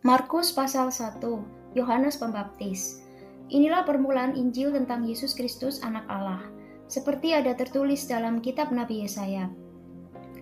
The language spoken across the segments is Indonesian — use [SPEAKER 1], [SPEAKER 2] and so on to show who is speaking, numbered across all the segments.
[SPEAKER 1] Markus pasal 1, Yohanes Pembaptis. Inilah permulaan Injil tentang Yesus Kristus anak Allah. Seperti ada tertulis dalam kitab Nabi Yesaya.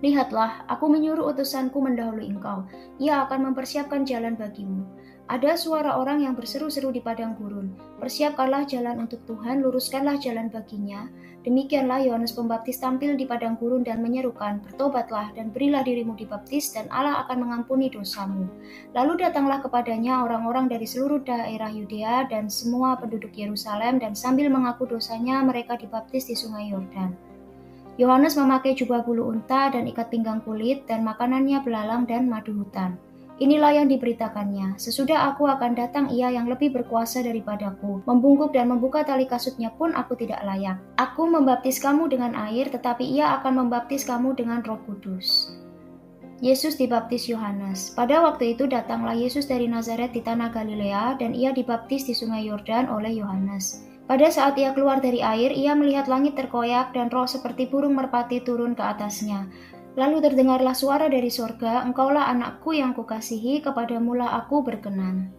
[SPEAKER 1] Lihatlah, aku menyuruh utusanku mendahului engkau. Ia akan mempersiapkan jalan bagimu. Ada suara orang yang berseru-seru di padang gurun. Persiapkanlah jalan untuk Tuhan, luruskanlah jalan baginya. Demikianlah Yohanes Pembaptis tampil di padang gurun dan menyerukan, bertobatlah dan berilah dirimu dibaptis dan Allah akan mengampuni dosamu. Lalu datanglah kepadanya orang-orang dari seluruh daerah Yudea dan semua penduduk Yerusalem dan sambil mengaku dosanya mereka dibaptis di sungai Yordan. Yohanes memakai jubah bulu unta dan ikat pinggang kulit dan makanannya belalang dan madu hutan. Inilah yang diberitakannya, sesudah aku akan datang ia yang lebih berkuasa daripadaku, membungkuk dan membuka tali kasutnya pun aku tidak layak. Aku membaptis kamu dengan air, tetapi ia akan membaptis kamu dengan Roh Kudus. Yesus dibaptis Yohanes. Pada waktu itu datanglah Yesus dari Nazaret di tanah Galilea dan ia dibaptis di sungai Yordan oleh Yohanes. Pada saat ia keluar dari air, ia melihat langit terkoyak dan roh seperti burung merpati turun ke atasnya. Lalu terdengarlah suara dari sorga, engkaulah anakku yang kukasihi, kepadamulah aku berkenan.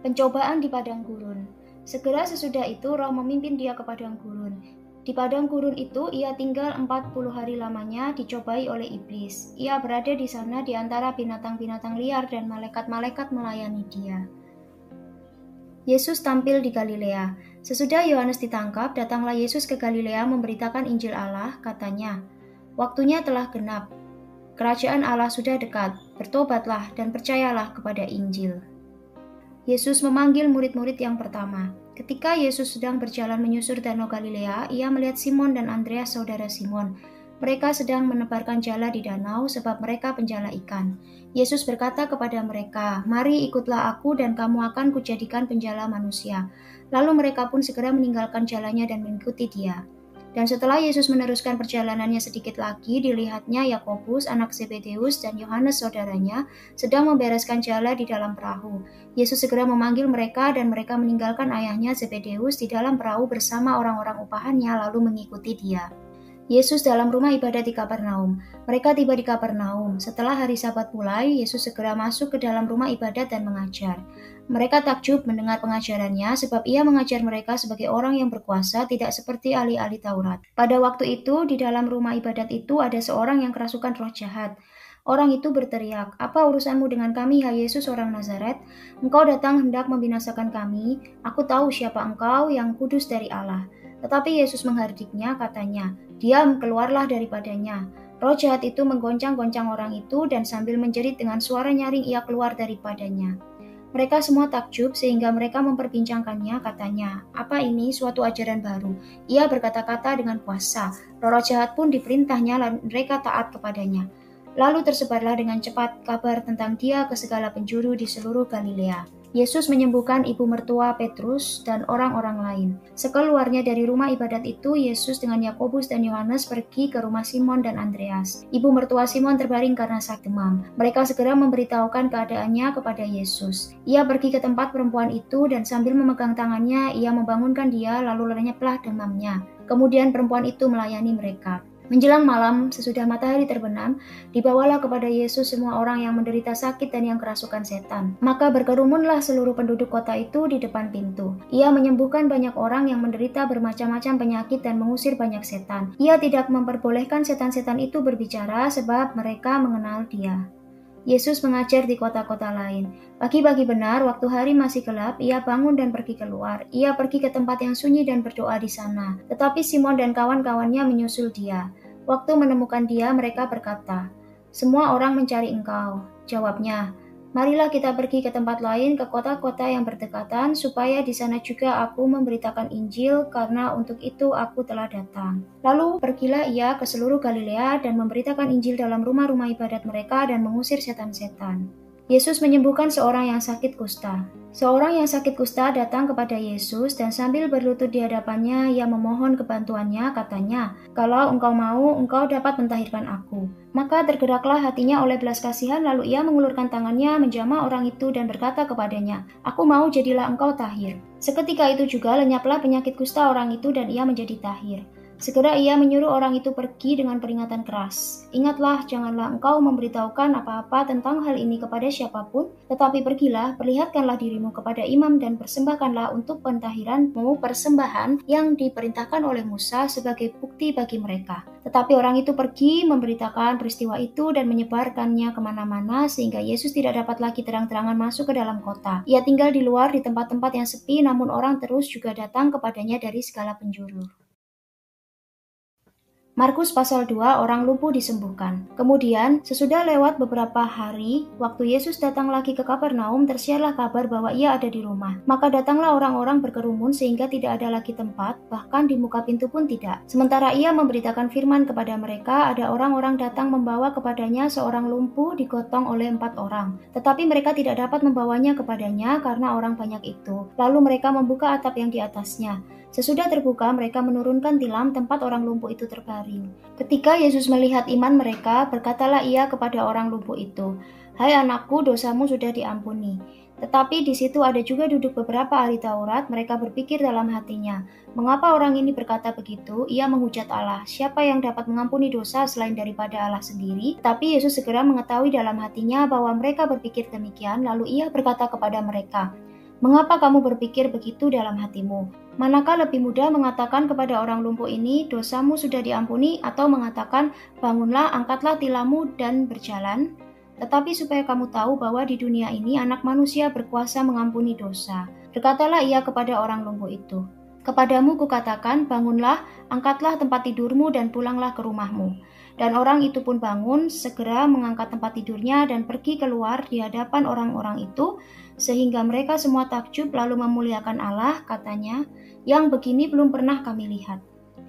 [SPEAKER 1] Pencobaan di padang gurun. Segera sesudah itu roh memimpin dia ke padang gurun. Di padang gurun itu ia tinggal 40 hari lamanya dicobai oleh iblis. Ia berada di sana di antara binatang-binatang liar dan malaikat-malaikat melayani dia. Yesus tampil di Galilea. Sesudah Yohanes ditangkap, datanglah Yesus ke Galilea memberitakan Injil Allah, katanya, waktunya telah genap. Kerajaan Allah sudah dekat, bertobatlah dan percayalah kepada Injil. Yesus memanggil murid-murid yang pertama. Ketika Yesus sedang berjalan menyusur danau Galilea, ia melihat Simon dan Andreas saudara Simon. Mereka sedang menebarkan jala di danau sebab mereka penjala ikan. Yesus berkata kepada mereka, "Mari ikutlah aku dan kamu akan kujadikan penjala manusia." Lalu mereka pun segera meninggalkan jalannya dan mengikuti dia. Dan setelah Yesus meneruskan perjalanannya sedikit lagi, dilihatnya Yakobus, anak Zebedeus, dan Yohanes saudaranya sedang membereskan jala di dalam perahu. Yesus segera memanggil mereka dan mereka meninggalkan ayahnya Zebedeus di dalam perahu bersama orang-orang upahannya lalu mengikuti dia. Yesus dalam rumah ibadat di Kapernaum. Mereka tiba di Kapernaum. Setelah hari Sabat mulai, Yesus segera masuk ke dalam rumah ibadat dan mengajar. Mereka takjub mendengar pengajarannya sebab ia mengajar mereka sebagai orang yang berkuasa, tidak seperti ahli-ahli Taurat. Pada waktu itu, di dalam rumah ibadat itu ada seorang yang kerasukan roh jahat. Orang itu berteriak, "Apa urusanmu dengan kami, hai Yesus orang Nazaret? Engkau datang hendak membinasakan kami. Aku tahu siapa engkau, yang kudus dari Allah." Tetapi Yesus menghardiknya, katanya, "Diam, keluarlah daripadanya." Roh jahat itu menggoncang-goncang orang itu dan sambil menjerit dengan suara nyaring ia keluar daripadanya. Mereka semua takjub sehingga mereka memperbincangkannya, katanya, "Apa ini suatu ajaran baru?" Ia berkata-kata dengan kuasa. Roh jahat pun diperintahnya dan mereka taat kepadanya. Lalu tersebarlah dengan cepat kabar tentang dia ke segala penjuru di seluruh Galilea. Yesus menyembuhkan ibu mertua Petrus dan orang-orang lain. Sekeluarnya dari rumah ibadat itu, Yesus dengan Yakobus dan Yohanes pergi ke rumah Simon dan Andreas. Ibu mertua Simon terbaring karena sakit demam. Mereka segera memberitahukan keadaannya kepada Yesus. Ia pergi ke tempat perempuan itu dan sambil memegang tangannya, ia membangunkan dia lalu lenyaplah demamnya. Kemudian perempuan itu melayani mereka. Menjelang malam, sesudah matahari terbenam, dibawalah kepada Yesus semua orang yang menderita sakit dan yang kerasukan setan. Maka berkerumunlah seluruh penduduk kota itu di depan pintu. Ia menyembuhkan banyak orang yang menderita bermacam-macam penyakit dan mengusir banyak setan. Ia tidak memperbolehkan setan-setan itu berbicara sebab mereka mengenal dia. Yesus mengajar di kota-kota lain. Pagi-pagi benar, waktu hari masih gelap, ia bangun dan pergi keluar. Ia pergi ke tempat yang sunyi dan berdoa di sana. Tetapi Simon dan kawan-kawannya menyusul dia. Waktu menemukan dia, mereka berkata, "Semua orang mencari engkau." Jawabnya, "Marilah kita pergi ke tempat lain, ke kota-kota yang berdekatan, supaya di sana juga aku memberitakan Injil, karena untuk itu aku telah datang." Lalu pergilah ia ke seluruh Galilea dan memberitakan Injil dalam rumah-rumah ibadat mereka dan mengusir setan-setan. Yesus menyembuhkan seorang yang sakit kusta. Seorang yang sakit kusta datang kepada Yesus dan sambil berlutut di hadapannya, ia memohon kebantuannya, katanya, "Kalau engkau mau, engkau dapat mentahirkan aku." Maka tergeraklah hatinya oleh belas kasihan, lalu ia mengulurkan tangannya, menjamah orang itu dan berkata kepadanya, "Aku mau, jadilah engkau tahir." Seketika itu juga lenyaplah penyakit kusta orang itu dan ia menjadi tahir. Segera ia menyuruh orang itu pergi dengan peringatan keras. Ingatlah, janganlah engkau memberitahukan apa-apa tentang hal ini kepada siapapun, tetapi pergilah, perlihatkanlah dirimu kepada imam dan persembahkanlah untuk pentahiranmu persembahan yang diperintahkan oleh Musa sebagai bukti bagi mereka. Tetapi orang itu pergi memberitakan peristiwa itu dan menyebarkannya kemana-mana sehingga Yesus tidak dapat lagi terang-terangan masuk ke dalam kota. Ia tinggal di luar di tempat-tempat yang sepi, namun orang terus juga datang kepadanya dari segala penjuru. Markus pasal 2, orang lumpuh disembuhkan. Kemudian, sesudah lewat beberapa hari, waktu Yesus datang lagi ke Kapernaum, tersiarlah kabar bahwa ia ada di rumah. Maka datanglah orang-orang berkerumun sehingga tidak ada lagi tempat, bahkan di muka pintu pun tidak. Sementara ia memberitakan firman kepada mereka, ada orang-orang datang membawa kepadanya seorang lumpuh digotong oleh 4 orang. Tetapi mereka tidak dapat membawanya kepadanya karena orang banyak itu. Lalu mereka membuka atap yang di atasnya. Sesudah terbuka, mereka menurunkan tilam tempat orang lumpuh itu terbaring. Ketika Yesus melihat iman mereka, berkatalah ia kepada orang lumpuh itu, "Hai anakku, dosamu sudah diampuni." Tetapi di situ ada juga duduk beberapa ahli Taurat. Mereka berpikir dalam hatinya, "Mengapa orang ini berkata begitu? Ia menghujat Allah. Siapa yang dapat mengampuni dosa selain daripada Allah sendiri?" Tapi Yesus segera mengetahui dalam hatinya bahwa mereka berpikir demikian, lalu ia berkata kepada mereka, "Mengapa kamu berpikir begitu dalam hatimu? Manakah lebih mudah mengatakan kepada orang lumpuh ini, dosamu sudah diampuni, atau mengatakan, bangunlah, angkatlah tilammu dan berjalan? Tetapi supaya kamu tahu bahwa di dunia ini anak manusia berkuasa mengampuni dosa." Berkatalah ia kepada orang lumpuh itu, "Kepadamu kukatakan, bangunlah, angkatlah tempat tidurmu dan pulanglah ke rumahmu." Dan orang itu pun bangun, segera mengangkat tempat tidurnya dan pergi keluar di hadapan orang-orang itu, sehingga mereka semua takjub lalu memuliakan Allah, katanya, "Yang begini belum pernah kami lihat."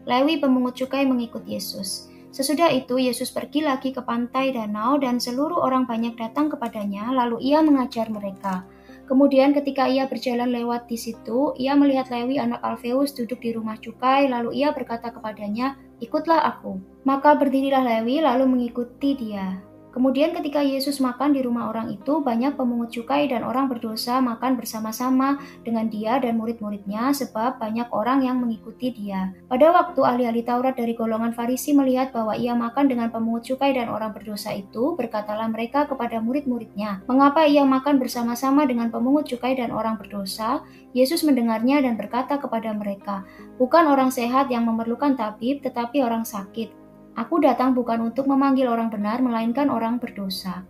[SPEAKER 1] Lewi pemungut cukai mengikut Yesus. Sesudah itu Yesus pergi lagi ke pantai danau dan seluruh orang banyak datang kepadanya, lalu ia mengajar mereka. Kemudian ketika ia berjalan lewat di situ, ia melihat Lewi anak Alfeus duduk di rumah cukai, lalu ia berkata kepadanya, "Ikutlah aku." Maka berdirilah Lewi lalu mengikuti dia. Kemudian ketika Yesus makan di rumah orang itu, banyak pemungut cukai dan orang berdosa makan bersama-sama dengan dia dan murid-muridnya, sebab banyak orang yang mengikuti dia. Pada waktu ahli-ahli Taurat dari golongan Farisi melihat bahwa ia makan dengan pemungut cukai dan orang berdosa itu, berkatalah mereka kepada murid-muridnya, "Mengapa ia makan bersama-sama dengan pemungut cukai dan orang berdosa?" Yesus mendengarnya dan berkata kepada mereka, "Bukan orang sehat yang memerlukan tabib, tetapi orang sakit. Aku datang bukan untuk memanggil orang benar, melainkan orang berdosa."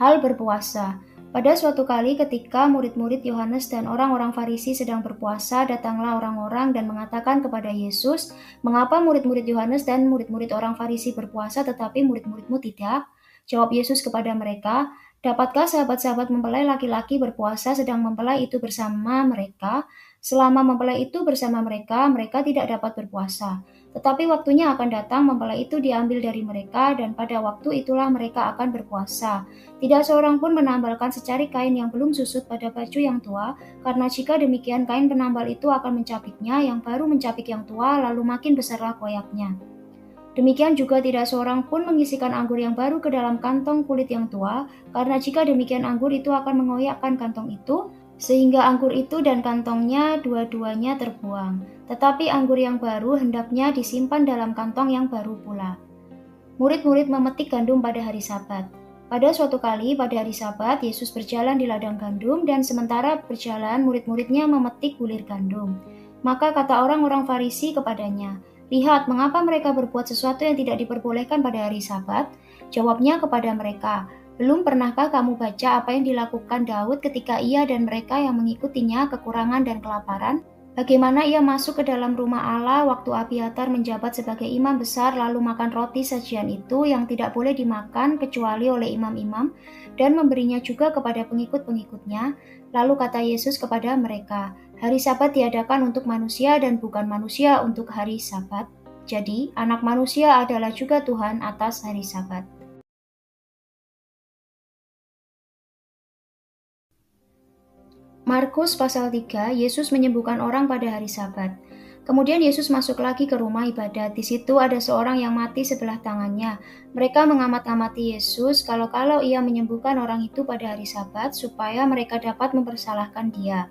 [SPEAKER 1] Hal berpuasa. Pada suatu kali ketika murid-murid Yohanes dan orang-orang Farisi sedang berpuasa, datanglah orang-orang dan mengatakan kepada Yesus, "Mengapa murid-murid Yohanes dan murid-murid orang Farisi berpuasa tetapi murid-muridmu tidak?" Jawab Yesus kepada mereka, "Dapatkah sahabat-sahabat mempelai laki-laki berpuasa sedang mempelai itu bersama mereka? Selama mempelai itu bersama mereka, mereka tidak dapat berpuasa. Tetapi waktunya akan datang mempelai itu diambil dari mereka, dan pada waktu itulah mereka akan berpuasa. Tidak seorang pun menambalkan secari kain yang belum susut pada baju yang tua, karena jika demikian kain penambal itu akan mencapiknya, yang baru mencapik yang tua, lalu makin besarlah koyaknya. Demikian juga tidak seorang pun mengisikan anggur yang baru ke dalam kantong kulit yang tua, karena jika demikian anggur itu akan mengoyakkan kantong itu, sehingga anggur itu dan kantongnya dua-duanya terbuang. Tetapi anggur yang baru hendaknya disimpan dalam kantong yang baru pula." Murid-murid memetik gandum pada hari Sabat. Pada suatu kali pada hari Sabat, Yesus berjalan di ladang gandum, dan sementara berjalan murid-muridnya memetik bulir gandum. Maka kata orang-orang Farisi kepadanya, "Lihat, mengapa mereka berbuat sesuatu yang tidak diperbolehkan pada hari Sabat?" Jawabnya kepada mereka, "Belum pernahkah kamu baca apa yang dilakukan Daud ketika ia dan mereka yang mengikutinya kekurangan dan kelaparan? Bagaimana ia masuk ke dalam rumah Allah waktu Abiatar menjabat sebagai imam besar, lalu makan roti sajian itu yang tidak boleh dimakan kecuali oleh imam-imam, dan memberinya juga kepada pengikut-pengikutnya." Lalu kata Yesus kepada mereka, "Hari Sabat diadakan untuk manusia dan bukan manusia untuk hari Sabat. Jadi, Anak Manusia adalah juga Tuhan atas hari Sabat." Markus pasal 3, Yesus menyembuhkan orang pada hari Sabat. Kemudian Yesus masuk lagi ke rumah ibadat. Di situ ada seorang yang mati sebelah tangannya. Mereka mengamat-amati Yesus kalau ia menyembuhkan orang itu pada hari Sabat, supaya mereka dapat mempersalahkan dia.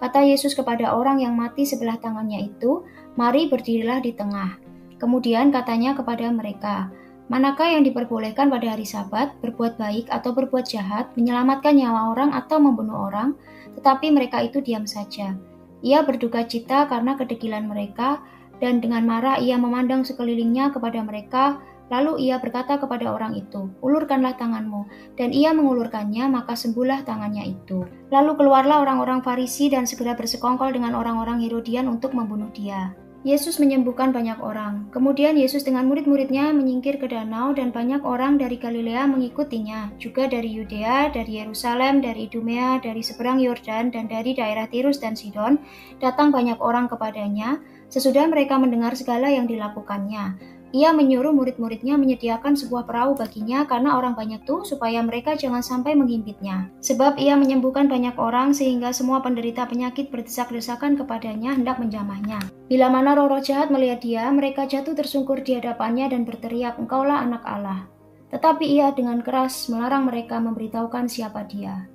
[SPEAKER 1] Kata Yesus kepada orang yang mati sebelah tangannya itu, "Mari berdirilah di tengah." Kemudian katanya kepada mereka, "Manakah yang diperbolehkan pada hari Sabat, berbuat baik atau berbuat jahat, menyelamatkan nyawa orang atau membunuh orang?" Tetapi mereka itu diam saja. Ia berduka cita karena kedegilan mereka, dan dengan marah ia memandang sekelilingnya kepada mereka. Lalu ia berkata kepada orang itu, "Ulurkanlah tanganmu." Dan ia mengulurkannya, maka sembuhlah tangannya itu. Lalu keluarlah orang-orang Farisi dan segera bersekongkol dengan orang-orang Herodian untuk membunuh dia. Yesus menyembuhkan banyak orang. Kemudian Yesus dengan murid-muridnya menyingkir ke danau, dan banyak orang dari Galilea mengikutinya, juga dari Yudea, dari Yerusalem, dari Idumea, dari seberang Yordan, dan dari daerah Tirus dan Sidon. Datang banyak orang kepadanya, sesudah mereka mendengar segala yang dilakukannya. Ia menyuruh murid-muridnya menyediakan sebuah perahu baginya karena orang banyak tuh, supaya mereka jangan sampai menghimpitnya. Sebab ia menyembuhkan banyak orang sehingga semua penderita penyakit berdesak-desakan kepadanya hendak menjamahnya. Bila mana roh-roh jahat melihat dia, mereka jatuh tersungkur di hadapannya dan berteriak, "Engkaulah Anak Allah." Tetapi ia dengan keras melarang mereka memberitahukan siapa dia.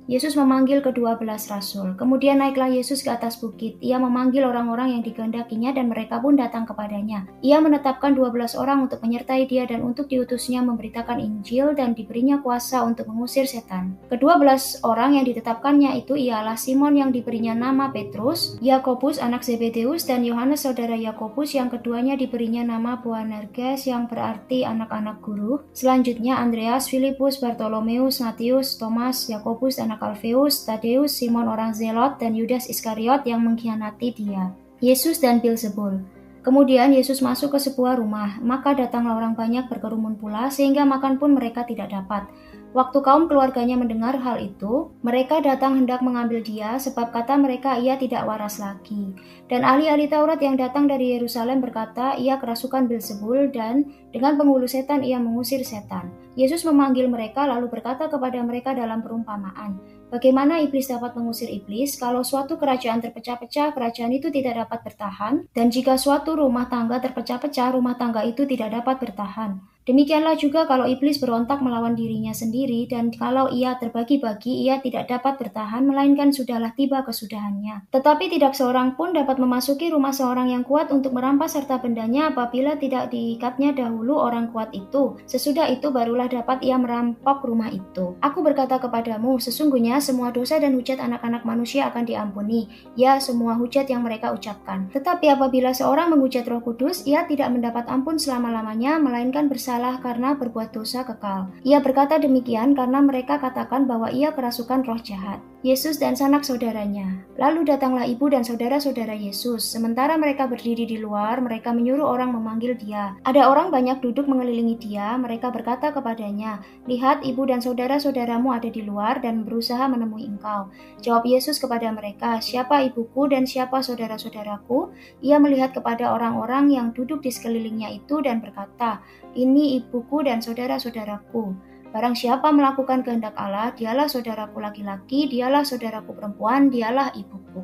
[SPEAKER 1] Yesus memanggil ke-12 rasul. Kemudian naiklah Yesus ke atas bukit. Ia memanggil orang-orang yang dikehendakinya dan mereka pun datang kepadanya. Ia menetapkan 12 orang untuk menyertai dia dan untuk diutusnya memberitakan Injil dan diberinya kuasa untuk mengusir setan. Ke-12 orang yang ditetapkannya itu ialah Simon yang diberinya nama Petrus, Yakobus anak Zebedeus, dan Yohanes saudara Yakobus yang keduanya diberinya nama Boanerges yang berarti anak-anak guru. Selanjutnya Andreas, Filipus, Bartolomeus, Matius, Thomas, Yakobus anak Alfeus, Tadeus, Simon orang Zelot, dan Yudas Iskariot yang mengkhianati dia. Yesus dan Beelzebul. Kemudian Yesus masuk ke sebuah rumah, maka datanglah orang banyak berkerumun pula, sehingga makan pun mereka tidak dapat. Waktu kaum keluarganya mendengar hal itu, mereka datang hendak mengambil dia, sebab kata mereka ia tidak waras lagi. Dan ahli-ahli Taurat yang datang dari Yerusalem berkata, ia kerasukan Beelzebul, dan dengan penghulu setan ia mengusir setan. Yesus memanggil mereka lalu berkata kepada mereka dalam perumpamaan, "Bagaimana iblis dapat mengusir iblis? Kalau suatu kerajaan terpecah-pecah, kerajaan itu tidak dapat bertahan. Dan jika suatu rumah tangga terpecah-pecah, rumah tangga itu tidak dapat bertahan. Demikianlah juga kalau iblis berontak melawan dirinya sendiri, dan kalau ia terbagi-bagi, ia tidak dapat bertahan, melainkan sudahlah tiba kesudahannya. Tetapi tidak seorang pun dapat memasuki rumah seorang yang kuat untuk merampas harta bendanya apabila tidak diikatnya dahulu orang kuat itu. Sesudah itu barulah dapat ia merampok rumah itu. Aku berkata kepadamu, sesungguhnya semua dosa dan hujat anak-anak manusia akan diampuni, ya semua hujat yang mereka ucapkan. Tetapi apabila seorang menghujat Roh Kudus, ia tidak mendapat ampun selama-lamanya, melainkan bersalah karena berbuat dosa kekal. Ia berkata demikian karena mereka katakan bahwa ia kerasukan roh jahat. Yesus dan sanak saudaranya. Lalu datanglah ibu dan saudara-saudara Yesus. Sementara mereka berdiri di luar, mereka menyuruh orang memanggil dia. Ada orang banyak duduk mengelilingi dia. Mereka berkata kepadanya, "Lihat, ibu dan saudara-saudaramu ada di luar dan berusaha menemui engkau." Jawab Yesus kepada mereka, "Siapa ibuku dan siapa saudara-saudaraku?" Ia melihat kepada orang-orang yang duduk di sekelilingnya itu dan berkata, "Ini ibuku dan saudara-saudaraku. Barang siapa melakukan kehendak Allah, dialah saudaraku laki-laki, dialah saudaraku perempuan, dialah ibuku."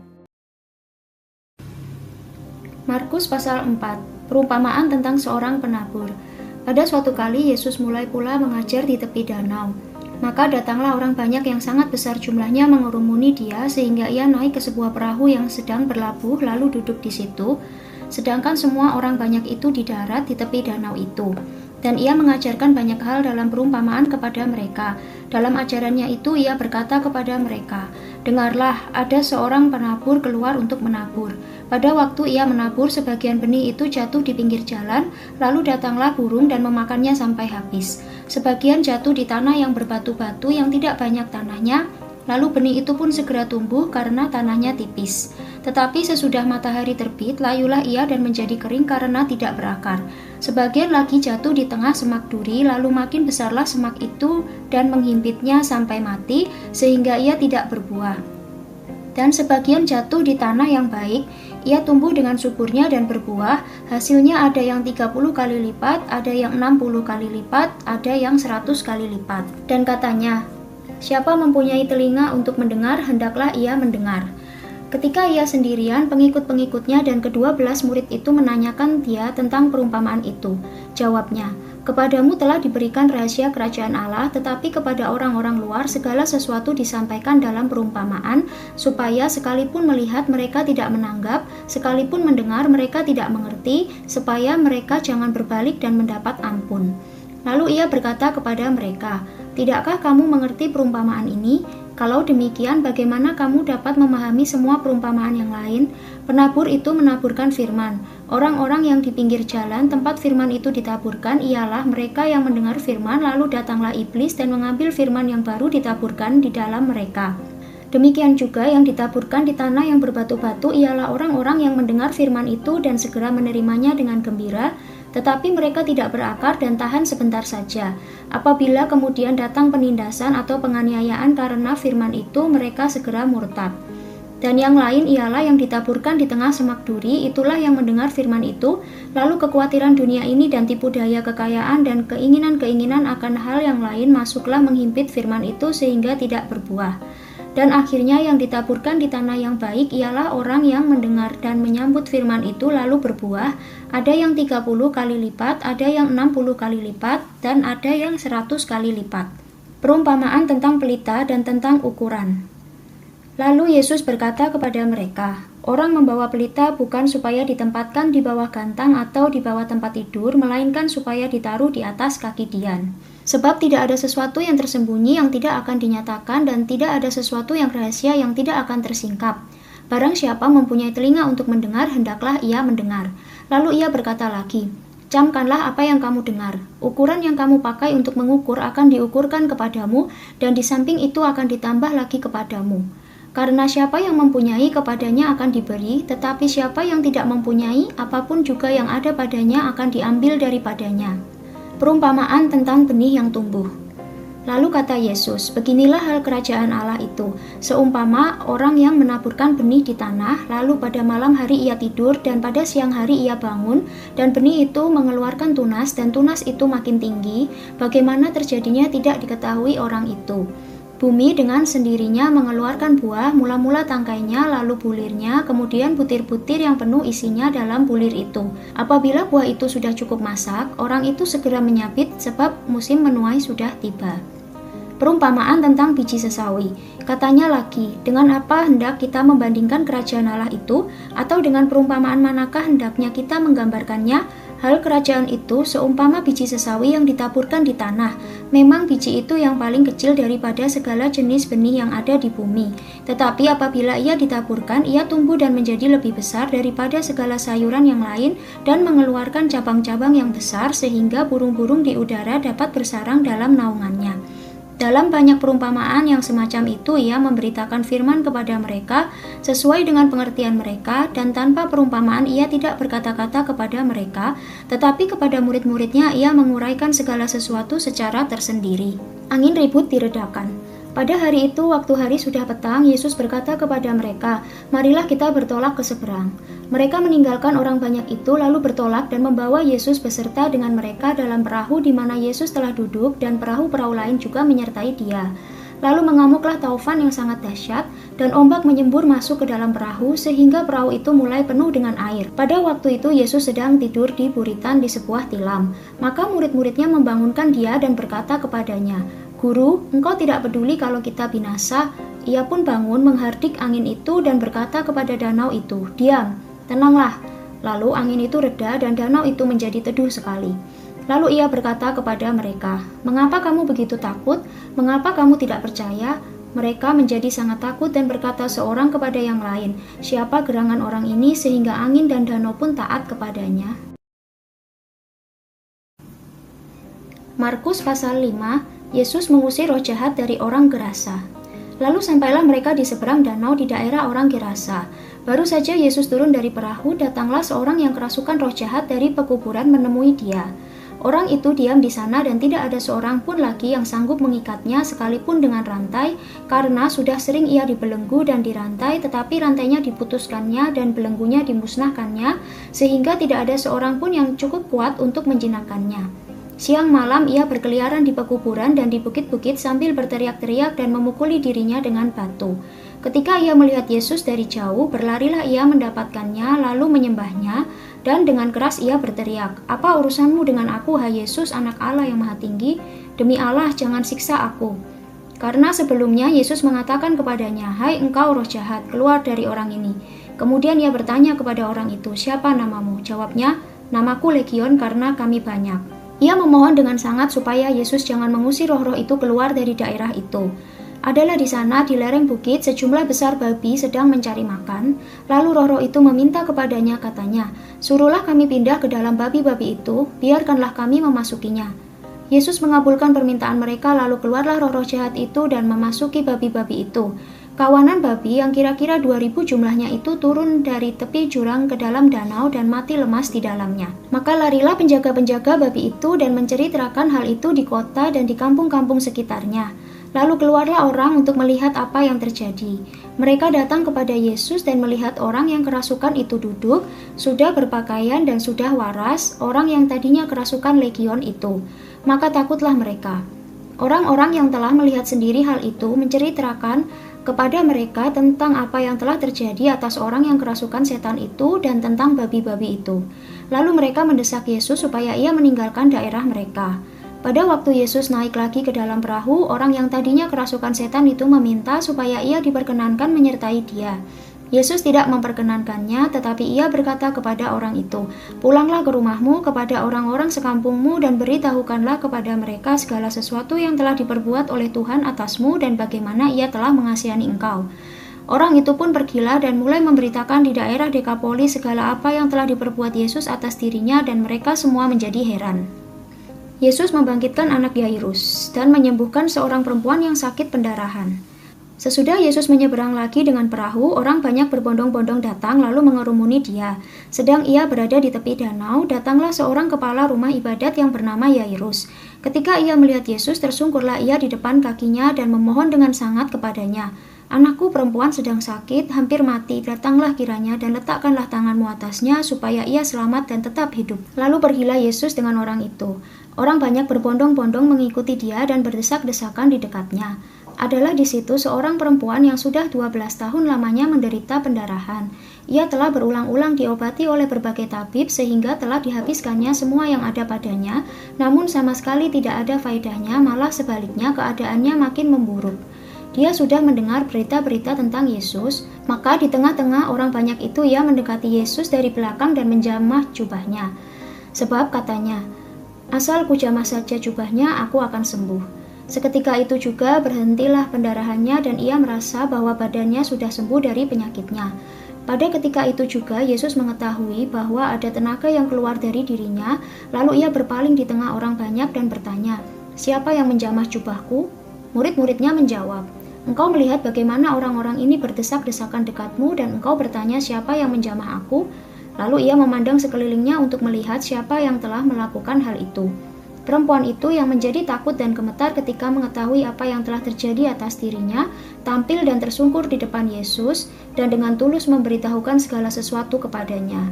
[SPEAKER 1] Markus pasal 4. Perumpamaan tentang seorang penabur. Pada suatu kali Yesus mulai pula mengajar di tepi danau. Maka datanglah orang banyak yang sangat besar jumlahnya mengerumuni dia, sehingga ia naik ke sebuah perahu yang sedang berlabuh lalu duduk di situ, sedangkan semua orang banyak itu di darat di tepi danau itu. Dan ia mengajarkan banyak hal dalam perumpamaan kepada mereka. Dalam ajarannya itu ia berkata kepada mereka, "Dengarlah, ada seorang penabur keluar untuk menabur. Pada waktu ia menabur, sebagian benih itu jatuh di pinggir jalan, lalu datanglah burung dan memakannya sampai habis. Sebagian jatuh di tanah yang berbatu-batu yang tidak banyak tanahnya, lalu benih itu pun segera tumbuh karena tanahnya tipis. Tetapi sesudah matahari terbit, layulah ia dan menjadi kering karena tidak berakar. Sebagian lagi jatuh di tengah semak duri, lalu makin besarlah semak itu dan menghimpitnya sampai mati, sehingga ia tidak berbuah. Dan sebagian jatuh di tanah yang baik, ia tumbuh dengan suburnya dan berbuah, hasilnya ada yang 30 kali lipat, ada yang 60 kali lipat, ada yang 100 kali lipat." Dan katanya, "Siapa mempunyai telinga untuk mendengar, hendaklah ia mendengar." Ketika ia sendirian, pengikut-pengikutnya dan ke-12 murid itu menanyakan dia tentang perumpamaan itu. Jawabnya, Kepadamu telah diberikan rahasia kerajaan Allah, tetapi kepada orang-orang luar segala sesuatu disampaikan dalam perumpamaan, supaya sekalipun melihat mereka tidak menanggap, sekalipun mendengar mereka tidak mengerti, supaya mereka jangan berbalik dan mendapat ampun. Lalu ia berkata kepada mereka, "Tidakkah kamu mengerti perumpamaan ini? Kalau demikian, bagaimana kamu dapat memahami semua perumpamaan yang lain?" Penabur itu menaburkan firman. Orang-orang yang di pinggir jalan tempat firman itu ditaburkan ialah mereka yang mendengar firman, lalu datanglah iblis dan mengambil firman yang baru ditaburkan di dalam mereka. Demikian juga yang ditaburkan di tanah yang berbatu-batu ialah orang-orang yang mendengar firman itu dan segera menerimanya dengan gembira, tetapi mereka tidak berakar dan tahan sebentar saja. Apabila kemudian datang penindasan atau penganiayaan karena firman itu, mereka segera murtad. Dan yang lain ialah yang ditaburkan di tengah semak duri, itulah yang mendengar firman itu, lalu kekhawatiran dunia ini dan tipu daya kekayaan dan keinginan-keinginan akan hal yang lain masuklah menghimpit firman itu sehingga tidak berbuah. Dan akhirnya yang ditaburkan di tanah yang baik ialah orang yang mendengar dan menyambut firman itu lalu berbuah, ada yang 30 kali lipat, ada yang 60 kali lipat, dan ada yang 100 kali lipat. Perumpamaan tentang pelita dan tentang ukuran. Lalu Yesus berkata kepada mereka, "Orang membawa pelita bukan supaya ditempatkan di bawah gantang atau di bawah tempat tidur, melainkan supaya ditaruh di atas kaki dian. Sebab tidak ada sesuatu yang tersembunyi yang tidak akan dinyatakan, dan tidak ada sesuatu yang rahasia yang tidak akan tersingkap. Barang siapa mempunyai telinga untuk mendengar, hendaklah ia mendengar." Lalu ia berkata lagi, "Camkanlah apa yang kamu dengar. Ukuran yang kamu pakai untuk mengukur akan diukurkan kepadamu, dan di samping itu akan ditambah lagi kepadamu. Karena siapa yang mempunyai, kepadanya akan diberi, tetapi siapa yang tidak mempunyai, apapun juga yang ada padanya akan diambil daripadanya." Perumpamaan tentang benih yang tumbuh. Lalu kata Yesus, "Beginilah hal kerajaan Allah itu, seumpama orang yang menaburkan benih di tanah, lalu pada malam hari ia tidur, dan pada siang hari ia bangun, dan benih itu mengeluarkan tunas, dan tunas itu makin tinggi, bagaimana terjadinya tidak diketahui orang itu. Bumi dengan sendirinya mengeluarkan buah, mula-mula tangkainya, lalu bulirnya, kemudian butir-butir yang penuh isinya dalam bulir itu. Apabila buah itu sudah cukup masak, orang itu segera menyabit sebab musim menuai sudah tiba." Perumpamaan tentang biji sesawi. Katanya lagi, "Dengan apa hendak kita membandingkan kerajaan Allah itu, atau dengan perumpamaan manakah hendaknya kita menggambarkannya? Hal kerajaan itu seumpama biji sesawi yang ditaburkan di tanah. Memang biji itu yang paling kecil daripada segala jenis benih yang ada di bumi. Tetapi apabila ia ditaburkan, ia tumbuh dan menjadi lebih besar daripada segala sayuran yang lain dan mengeluarkan cabang-cabang yang besar sehingga burung-burung di udara dapat bersarang dalam naungannya." Dalam banyak perumpamaan yang semacam itu, ia memberitakan firman kepada mereka sesuai dengan pengertian mereka, dan tanpa perumpamaan ia tidak berkata-kata kepada mereka, tetapi kepada murid-muridnya ia menguraikan segala sesuatu secara tersendiri. Angin ribut diredakan. Pada hari itu, waktu hari sudah petang, Yesus berkata kepada mereka, "Marilah kita bertolak ke seberang." Mereka meninggalkan orang banyak itu, lalu bertolak dan membawa Yesus beserta dengan mereka dalam perahu di mana Yesus telah duduk, dan perahu-perahu lain juga menyertai dia. Lalu mengamuklah taufan yang sangat dahsyat, dan ombak menyembur masuk ke dalam perahu, sehingga perahu itu mulai penuh dengan air. Pada waktu itu Yesus sedang tidur di buritan di sebuah tilam. Maka murid-muridnya membangunkan dia dan berkata kepadanya, "Guru, engkau tidak peduli kalau kita binasa?" Ia pun bangun menghardik angin itu dan berkata kepada danau itu, "Diam, tenanglah." Lalu angin itu reda dan danau itu menjadi teduh sekali. Lalu ia berkata kepada mereka, "Mengapa kamu begitu takut? Mengapa kamu tidak percaya?" Mereka menjadi sangat takut dan berkata seorang kepada yang lain, "Siapa gerangan orang ini sehingga angin dan danau pun taat kepadanya?" Markus pasal 5, Yesus mengusir roh jahat dari orang Gerasa. Lalu sampailah mereka di seberang danau di daerah orang Gerasa. Baru saja Yesus turun dari perahu, datanglah seorang yang kerasukan roh jahat dari pekuburan menemui dia. Orang itu diam di sana dan tidak ada seorang pun lagi yang sanggup mengikatnya sekalipun dengan rantai, karena sudah sering ia dibelenggu dan dirantai, tetapi rantainya diputuskannya dan belenggunya dimusnahkannya, sehingga tidak ada seorang pun yang cukup kuat untuk menjinakkannya. Siang malam ia berkeliaran di pekuburan dan di bukit-bukit sambil berteriak-teriak dan memukuli dirinya dengan batu. Ketika ia melihat Yesus dari jauh, berlarilah ia mendapatkannya lalu menyembahnya. Dan dengan keras ia berteriak, "Apa urusanmu dengan aku, hai Yesus, anak Allah yang maha tinggi? Demi Allah, jangan siksa aku." Karena sebelumnya Yesus mengatakan kepadanya, "Hai engkau roh jahat, keluar dari orang ini." Kemudian ia bertanya kepada orang itu, "Siapa namamu?" Jawabnya, "Namaku Legion karena kami banyak." Ia memohon dengan sangat supaya Yesus jangan mengusir roh-roh itu keluar dari daerah itu. Adalah di sana, di lereng bukit, sejumlah besar babi sedang mencari makan. Lalu roh-roh itu meminta kepadanya, katanya, "Suruhlah kami pindah ke dalam babi-babi itu, biarkanlah kami memasukinya." Yesus mengabulkan permintaan mereka, lalu keluarlah roh-roh jahat itu dan memasuki babi-babi itu. Kawanan babi yang kira-kira 2.000 jumlahnya itu turun dari tepi jurang ke dalam danau dan mati lemas di dalamnya. Maka larilah penjaga-penjaga babi itu dan menceritakan hal itu di kota dan di kampung-kampung sekitarnya. Lalu keluarlah orang untuk melihat apa yang terjadi. Mereka datang kepada Yesus dan melihat orang yang kerasukan itu duduk, sudah berpakaian dan sudah waras, orang yang tadinya kerasukan legion itu. Maka takutlah mereka. Orang-orang yang telah melihat sendiri hal itu menceritakan kepada mereka tentang apa yang telah terjadi atas orang yang kerasukan setan itu dan tentang babi-babi itu. Lalu mereka mendesak Yesus supaya ia meninggalkan daerah mereka. Pada waktu Yesus naik lagi ke dalam perahu, orang yang tadinya kerasukan setan itu meminta supaya ia diperkenankan menyertai dia. Yesus tidak memperkenankannya, tetapi ia berkata kepada orang itu, "Pulanglah ke rumahmu kepada orang-orang sekampungmu dan beritahukanlah kepada mereka segala sesuatu yang telah diperbuat oleh Tuhan atasmu dan bagaimana ia telah mengasihani engkau." Orang itu pun pergilah dan mulai memberitakan di daerah Dekapolis segala apa yang telah diperbuat Yesus atas dirinya, dan mereka semua menjadi heran. Yesus membangkitkan anak Yairus dan menyembuhkan seorang perempuan yang sakit pendarahan. Sesudah Yesus menyeberang lagi dengan perahu, orang banyak berbondong-bondong datang lalu mengerumuni dia. Sedang ia berada di tepi danau, datanglah seorang kepala rumah ibadat yang bernama Yairus. Ketika ia melihat Yesus, tersungkurlah ia di depan kakinya dan memohon dengan sangat kepadanya, "Anakku perempuan sedang sakit, hampir mati, datanglah kiranya dan letakkanlah tanganmu atasnya supaya ia selamat dan tetap hidup." Lalu pergilah Yesus dengan orang itu. Orang banyak berbondong-bondong mengikuti dia dan berdesak-desakan di dekatnya. Adalah di situ seorang perempuan yang sudah 12 tahun lamanya menderita pendarahan. Ia telah berulang-ulang diobati oleh berbagai tabib sehingga telah dihabiskannya semua yang ada padanya, namun sama sekali tidak ada faedahnya, malah sebaliknya keadaannya makin memburuk. Dia sudah mendengar berita-berita tentang Yesus, maka di tengah-tengah orang banyak itu ia mendekati Yesus dari belakang dan menjamah jubahnya. Sebab katanya, "Asal kujamah saja jubahnya, aku akan sembuh." Seketika itu juga berhentilah pendarahannya dan ia merasa bahwa badannya sudah sembuh dari penyakitnya. Pada ketika itu juga Yesus mengetahui bahwa ada tenaga yang keluar dari dirinya, lalu ia berpaling di tengah orang banyak dan bertanya, "Siapa yang menjamah jubahku?" Murid-muridnya menjawab, "Engkau melihat bagaimana orang-orang ini berdesak-desakan dekatmu dan engkau bertanya siapa yang menjamah aku?" Lalu ia memandang sekelilingnya untuk melihat siapa yang telah melakukan hal itu. Perempuan itu yang menjadi takut dan gemetar ketika mengetahui apa yang telah terjadi atas dirinya, tampil dan tersungkur di depan Yesus dan dengan tulus memberitahukan segala sesuatu kepadanya.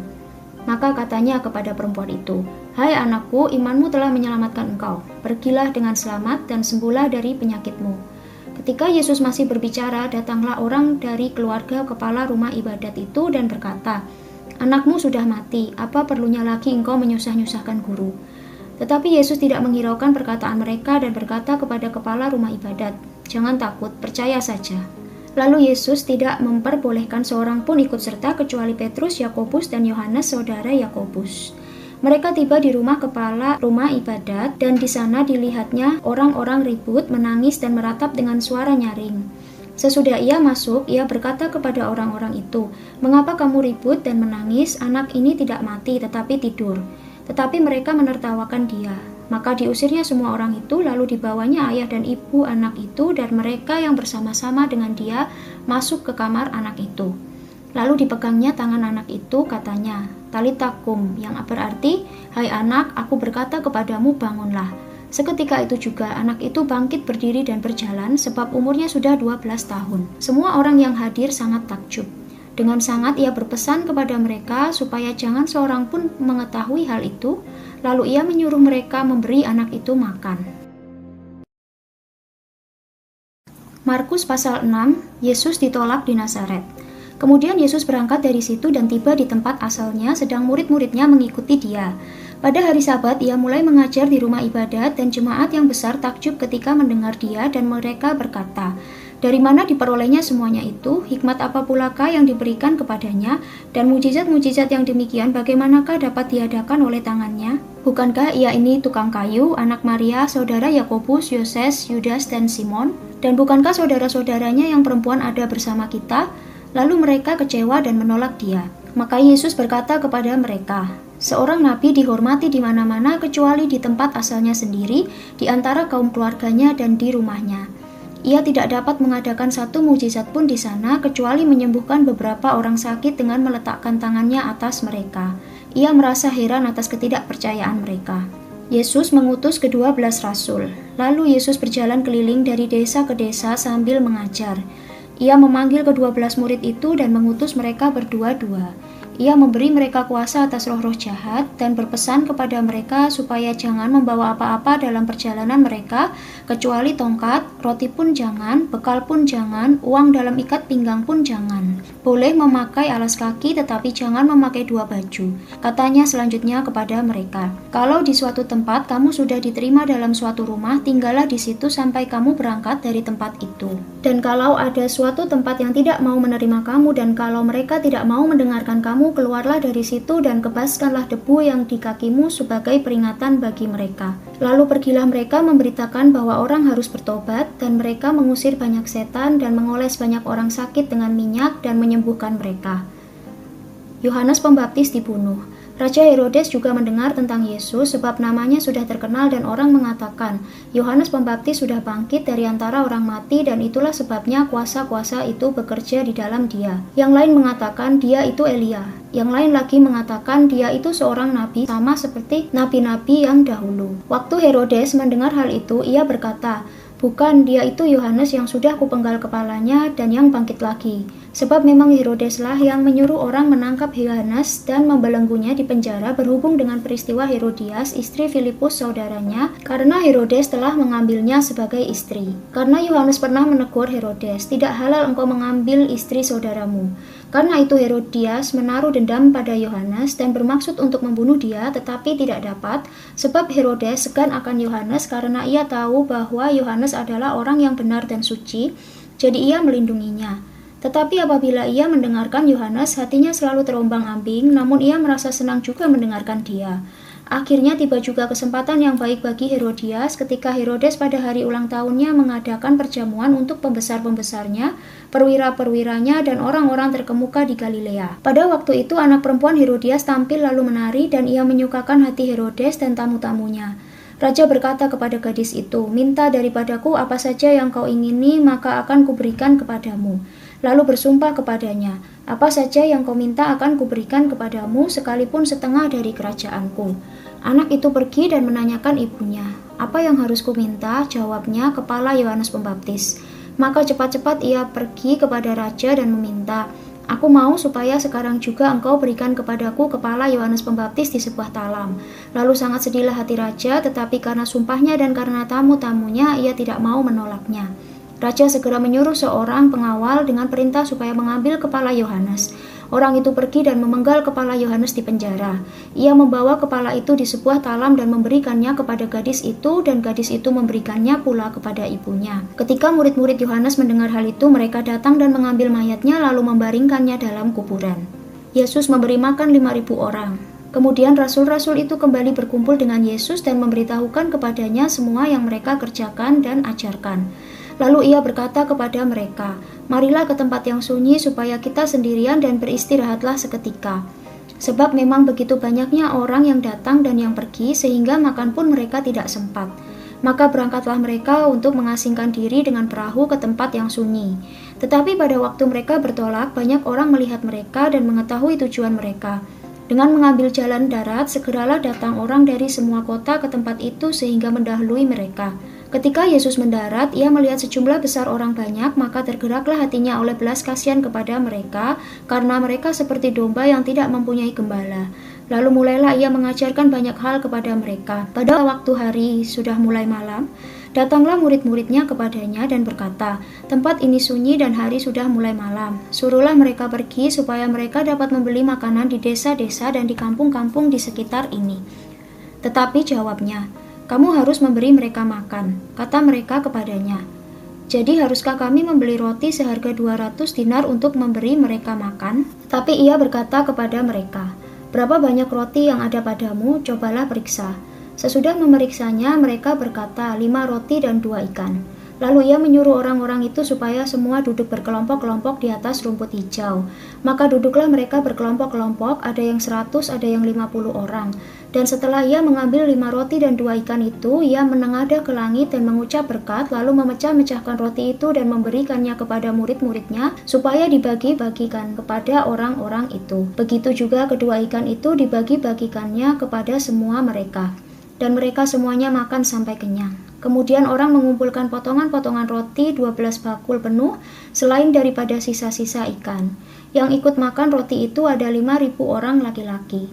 [SPEAKER 1] Maka katanya kepada perempuan itu, "Hai anakku, imanmu telah menyelamatkan engkau. Pergilah dengan selamat dan sembuhlah dari penyakitmu." Ketika Yesus masih berbicara, datanglah orang dari keluarga kepala rumah ibadat itu dan berkata, "Anakmu sudah mati, apa perlunya lagi engkau menyusah-nyusahkan guru?" Tetapi Yesus tidak menghiraukan perkataan mereka dan berkata kepada kepala rumah ibadat, "Jangan takut, percaya saja." Lalu Yesus tidak memperbolehkan seorang pun ikut serta kecuali Petrus, Yakobus, dan Yohanes saudara Yakobus. Mereka tiba di rumah kepala rumah ibadat dan di sana dilihatnya orang-orang ribut, menangis dan meratap dengan suara nyaring. Sesudah ia masuk, ia berkata kepada orang-orang itu, "Mengapa kamu ribut dan menangis? Anak ini tidak mati tetapi tidur." Tetapi mereka menertawakan dia. Maka diusirnya semua orang itu, lalu dibawanya ayah dan ibu anak itu dan mereka yang bersama-sama dengan dia masuk ke kamar anak itu. Lalu dipegangnya tangan anak itu, katanya, "Talita kum," yang berarti, "Hai anak, aku berkata kepadamu, bangunlah." Seketika itu juga anak itu bangkit berdiri dan berjalan, sebab umurnya sudah 12 tahun. Semua orang yang hadir sangat takjub. Dengan sangat ia berpesan kepada mereka supaya jangan seorang pun mengetahui hal itu, lalu ia menyuruh mereka memberi anak itu makan. Markus pasal 6, Yesus ditolak di Nazaret. Kemudian Yesus berangkat dari situ dan tiba di tempat asalnya, sedang murid-muridnya mengikuti dia. Pada hari Sabat, ia mulai mengajar di rumah ibadat, dan jemaat yang besar takjub ketika mendengar dia, dan mereka berkata, "Dari mana diperolehnya semuanya itu? Hikmat apa pulakah yang diberikan kepadanya? Dan mujizat-mujizat yang demikian bagaimanakah dapat diadakan oleh tangannya? Bukankah ia ini tukang kayu, anak Maria, saudara Yakobus, Yoses, Yudas, dan Simon? Dan bukankah saudara-saudaranya yang perempuan ada bersama kita?" Lalu mereka kecewa dan menolak dia. Maka Yesus berkata kepada mereka, "Seorang nabi dihormati di mana-mana kecuali di tempat asalnya sendiri, di antara kaum keluarganya dan di rumahnya. Ia tidak dapat mengadakan satu mujizat pun di sana, kecuali menyembuhkan beberapa orang sakit dengan meletakkan tangannya atas mereka." Ia merasa heran atas ketidakpercayaan mereka. Yesus mengutus ke-12 rasul. Lalu Yesus berjalan keliling dari desa ke desa sambil mengajar. Ia memanggil ke-12 murid itu dan mengutus mereka berdua-dua. Ia memberi mereka kuasa atas roh-roh jahat dan berpesan kepada mereka supaya jangan membawa apa-apa dalam perjalanan mereka, kecuali tongkat, roti pun jangan, bekal pun jangan, uang dalam ikat pinggang pun jangan. Boleh memakai alas kaki tetapi jangan memakai 2 baju. Katanya selanjutnya kepada mereka, "Kalau di suatu tempat kamu sudah diterima dalam suatu rumah, tinggallah di situ sampai kamu berangkat dari tempat itu. Dan kalau ada suatu tempat yang tidak mau menerima kamu, dan kalau mereka tidak mau mendengarkan kamu, keluarlah dari situ dan kebaskanlah debu yang di kakimu sebagai peringatan bagi mereka." Lalu pergilah mereka memberitakan bahwa orang harus bertobat, dan mereka mengusir banyak setan dan mengoles banyak orang sakit dengan minyak dan menyembuhkan mereka. Yohanes Pembaptis dibunuh. Raja Herodes juga mendengar tentang Yesus sebab namanya sudah terkenal, dan orang mengatakan, "Yohanes Pembaptis sudah bangkit dari antara orang mati, dan itulah sebabnya kuasa-kuasa itu bekerja di dalam dia." Yang lain mengatakan dia itu Elia. Yang lain lagi mengatakan dia itu seorang nabi, sama seperti nabi-nabi yang dahulu. Waktu Herodes mendengar hal itu, ia berkata, "Bukan, dia itu Yohanes yang sudah kupenggal kepalanya dan yang bangkit lagi." Sebab memang Herodeslah yang menyuruh orang menangkap Yohanes dan membelenggunya di penjara berhubung dengan peristiwa Herodias, istri Filipus saudaranya, karena Herodes telah mengambilnya sebagai istri. Karena Yohanes pernah menegur Herodes, "Tidak halal engkau mengambil istri saudaramu." Karena itu Herodias menaruh dendam pada Yohanes dan bermaksud untuk membunuh dia, tetapi tidak dapat, sebab Herodes segan akan Yohanes karena ia tahu bahwa Yohanes adalah orang yang benar dan suci, jadi ia melindunginya. Tetapi apabila ia mendengarkan Yohanes, hatinya selalu terombang-ambing, namun ia merasa senang juga mendengarkan dia. Akhirnya tiba juga kesempatan yang baik bagi Herodias ketika Herodes pada hari ulang tahunnya mengadakan perjamuan untuk pembesar-pembesarnya, perwira-perwiranya, dan orang-orang terkemuka di Galilea. Pada waktu itu anak perempuan Herodias tampil lalu menari, dan ia menyukakan hati Herodes dan tamu-tamunya. Raja berkata kepada gadis itu, "Minta daripadaku apa saja yang kau ingini, maka akan kuberikan kepadamu." Lalu bersumpah kepadanya, "Apa saja yang kau minta akan kuberikan kepadamu, sekalipun setengah dari kerajaanku." Anak itu pergi dan menanyakan ibunya, "Apa yang harus kuminta?" Jawabnya, "Kepala Yohanes Pembaptis." Maka cepat-cepat ia pergi kepada raja dan meminta, "Aku mau supaya sekarang juga engkau berikan kepadaku kepala Yohanes Pembaptis di sebuah talam." Lalu sangat sedihlah hati raja, tetapi karena sumpahnya dan karena tamu-tamunya, ia tidak mau menolaknya. Raja segera menyuruh seorang pengawal dengan perintah supaya mengambil kepala Yohanes. Orang itu pergi dan memenggal kepala Yohanes di penjara. Ia membawa kepala itu di sebuah talam dan memberikannya kepada gadis itu, dan gadis itu memberikannya pula kepada ibunya. Ketika murid-murid Yohanes mendengar hal itu, mereka datang dan mengambil mayatnya lalu membaringkannya dalam kuburan. Yesus memberi makan 5.000 orang. Kemudian rasul-rasul itu kembali berkumpul dengan Yesus dan memberitahukan kepadanya semua yang mereka kerjakan dan ajarkan. Lalu ia berkata kepada mereka, "Marilah ke tempat yang sunyi supaya kita sendirian dan beristirahatlah seketika. Sebab memang begitu banyaknya orang yang datang dan yang pergi, sehingga makan pun mereka tidak sempat." Maka berangkatlah mereka untuk mengasingkan diri dengan perahu ke tempat yang sunyi. Tetapi pada waktu mereka bertolak, banyak orang melihat mereka dan mengetahui tujuan mereka. Dengan mengambil jalan darat, segeralah datang orang dari semua kota ke tempat itu sehingga mendahului mereka. Ketika Yesus mendarat, ia melihat sejumlah besar orang banyak, maka tergeraklah hatinya oleh belas kasihan kepada mereka, karena mereka seperti domba yang tidak mempunyai gembala. Lalu mulailah ia mengajarkan banyak hal kepada mereka. Pada waktu hari sudah mulai malam, Datanglah murid-muridnya kepadanya dan berkata, "Tempat ini sunyi dan hari sudah mulai malam. Suruhlah mereka pergi supaya mereka dapat membeli makanan di desa-desa dan di kampung-kampung di sekitar ini." Tetapi jawabnya, "Kamu harus memberi mereka makan," kata mereka kepadanya. "Jadi haruskah kami membeli roti seharga 200 dinar untuk memberi mereka makan?" Tapi ia berkata kepada mereka, "Berapa banyak roti yang ada padamu? Cobalah periksa." Sesudah memeriksanya, mereka berkata, 5 roti dan 2 ikan. Lalu ia menyuruh orang-orang itu supaya semua duduk berkelompok-kelompok di atas rumput hijau. Maka duduklah mereka berkelompok-kelompok, ada yang 100, ada yang 50 orang. Dan setelah ia mengambil 5 roti dan 2 ikan itu, ia menengadah ke langit dan mengucap berkat, lalu memecah-mecahkan roti itu dan memberikannya kepada murid-muridnya, supaya dibagi-bagikan kepada orang-orang itu. Begitu juga kedua ikan itu dibagi-bagikannya kepada semua mereka. Dan mereka semuanya makan sampai kenyang. Kemudian orang mengumpulkan potongan-potongan roti 12 bakul penuh, selain daripada sisa-sisa ikan. Yang ikut makan roti itu ada 5.000 orang laki-laki.